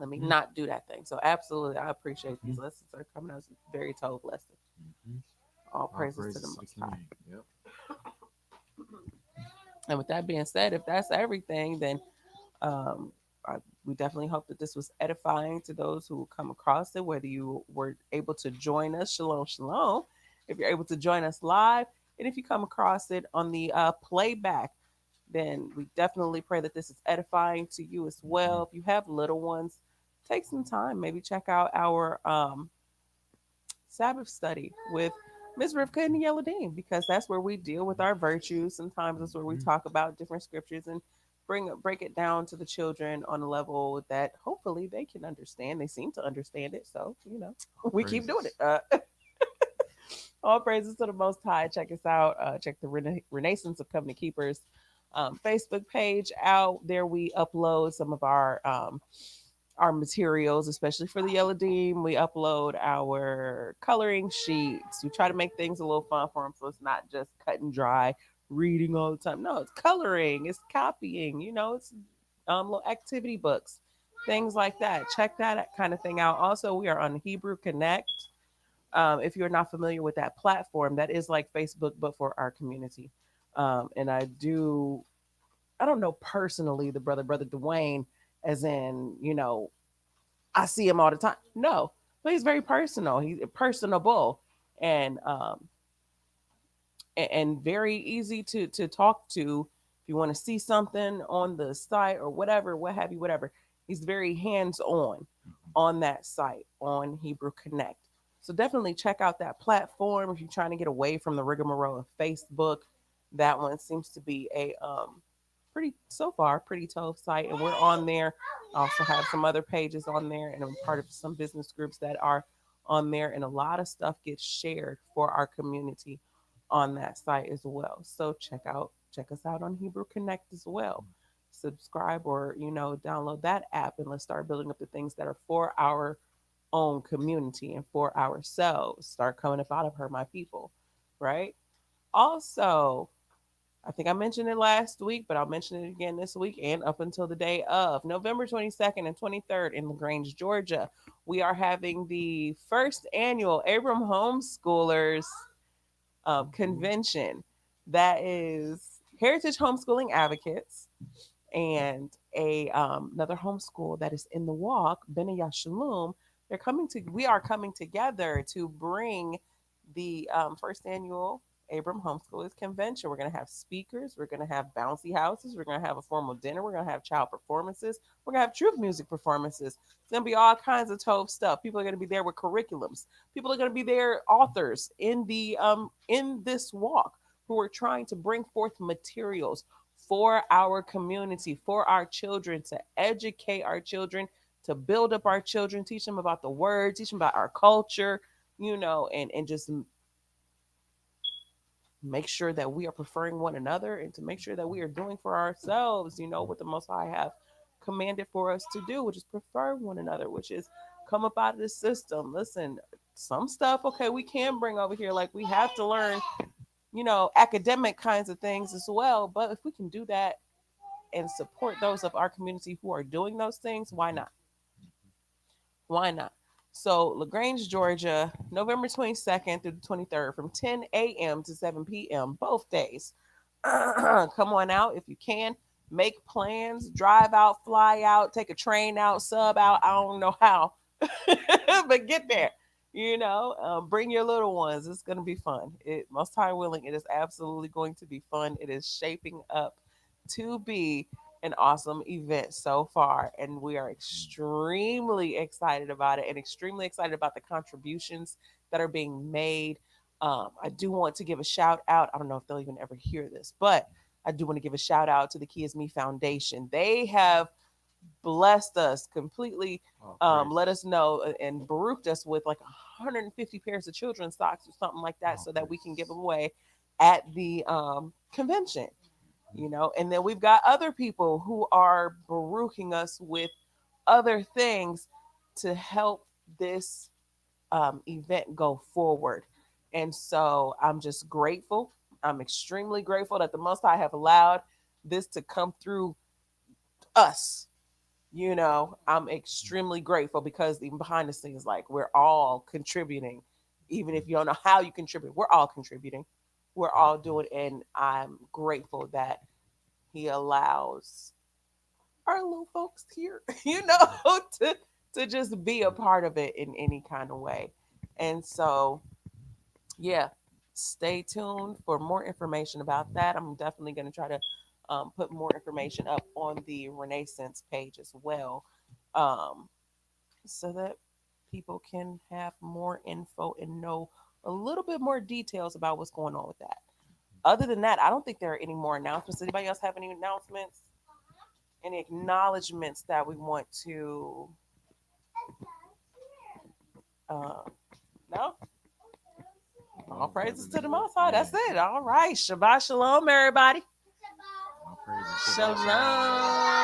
Let me Mhm. not do that thing. So absolutely, I appreciate these Mhm. lessons that are coming out. It's a very told lesson. Mhm. All All praises to the praises to the Most High. King. Yep. And with that being said, if that's everything, then um, we definitely hope that this was edifying to those who come across it, whether you were able to join us. Shalom, shalom. If you're able to join us live, and if you come across it on the playback, then we definitely pray that this is edifying to you as Mhm. well. If you have little ones, take some time, maybe check out our Sabbath study with Ms. Rivka and the Yellow Dean, because that's where we deal with our virtues. Sometimes that's where we Mhm. talk about different scriptures and break it down to the children on a level that hopefully they can understand. They seem to understand it, so All we keep doing it. praises. All praises to the Most High. Check us out. Check the Renaissance of Covenant Keepers Facebook page out. There we upload some of our materials, especially for the Yellow Dean. We upload our coloring sheets. We try to make things a little fun for them, so it's not just cut and dry reading all the time. No, it's coloring, it's copying. It's little activity books, things like that. Check that kind of thing out. Also, we are on Hebrew Connect. If you're not familiar with that platform, that is like Facebook, but for our community. And I don't know personally the brother Dwayne, as in, I see him all the time. No, but he's very personal. He's personable, and and very easy to talk to. If you want to see something on the site or whatever, what have you, whatever, he's very hands on that site on Hebrew Connect. So definitely check out that platform if you're trying to get away from the rigmarole of Facebook. That one seems to be a pretty, so far, pretty tough site, and we're on there. I also have some other pages on there, and I'm part of some business groups that are on there, and a lot of stuff gets shared for our community on that site as well. So check us out on Hebrew Connect as well. Subscribe or download that app, and let's start building up the things that are for our own community and for ourselves. Start coming up out of her, my people, right? Also, I think I mentioned it last week, but I'll mention it again this week and up until the day of November 22nd and 23rd in LaGrange, Georgia. We are having the first annual Abram Homeschoolers Mhm. convention. That is Heritage Homeschooling Advocates and another homeschool that is in the walk, Bene Shalom. We are coming together to bring the first annual Abram Homeschoolers Convention. We're going to have speakers. We're going to have bouncy houses. We're going to have a formal dinner. We're going to have child performances. We're going to have truth music performances. It's going to be all kinds of Tove stuff. People are going to be there with curriculums. People are going to be there, authors in this walk, who are trying to bring forth materials for our community, for our children, to educate our children, to build up our children, teach them about the word, teach them about our culture, and just make sure that we are preferring one another, and to make sure that we are doing for ourselves, what the Most High have commanded for us to do, which is prefer one another, which is come up out of the system. Listen, some stuff, okay, we can bring over here. Like we have to learn academic kinds of things as well. But if we can do that and support those of our community who are doing those things, why not? Why not? So, LaGrange, Georgia, November 22nd through the 23rd from 10 a.m. to 7 p.m., both days. Come on out if you can. Make plans, drive out, fly out, take a train out, sub out. I don't know how, but get there. Bring your little ones. It's going to be fun. Most high willing, it is absolutely going to be fun. It is shaping up to be an awesome event so far, and we are extremely excited about it and extremely excited about the contributions that are being made. I do want to give a shout out. I don't know if they'll even ever hear this, but I do want to give a shout out to the Kids Me Foundation. They have blessed us completely, Oh, praise. let us know and baruched us with like 150 pairs of children's socks or something like that, Oh, so that we praise. can give them away at the convention. And then we've got other people who are baruching us with other things to help this event go forward. And so I'm just grateful. I'm extremely grateful that the Most High have allowed this to come through us. I'm extremely grateful because even behind the scenes, like, we're all contributing. Even if you don't know how you contribute, we're all contributing. We're all doing, and I'm grateful that He allows our little folks here, to just be a part of it in any kind of way. And so, yeah, stay tuned for more information about that. I'm definitely going to try to put more information up on the Renaissance page as well, um, so that people can have more info and know a little bit more details about what's going on with that. Other than that, I don't think there are any more announcements. Anybody else have any announcements? Any acknowledgments that we want to? Uh, no. All praises to the Most High. That's it. All right. Shabbat shalom, everybody. All praises. Shabbat shalom. Shalom.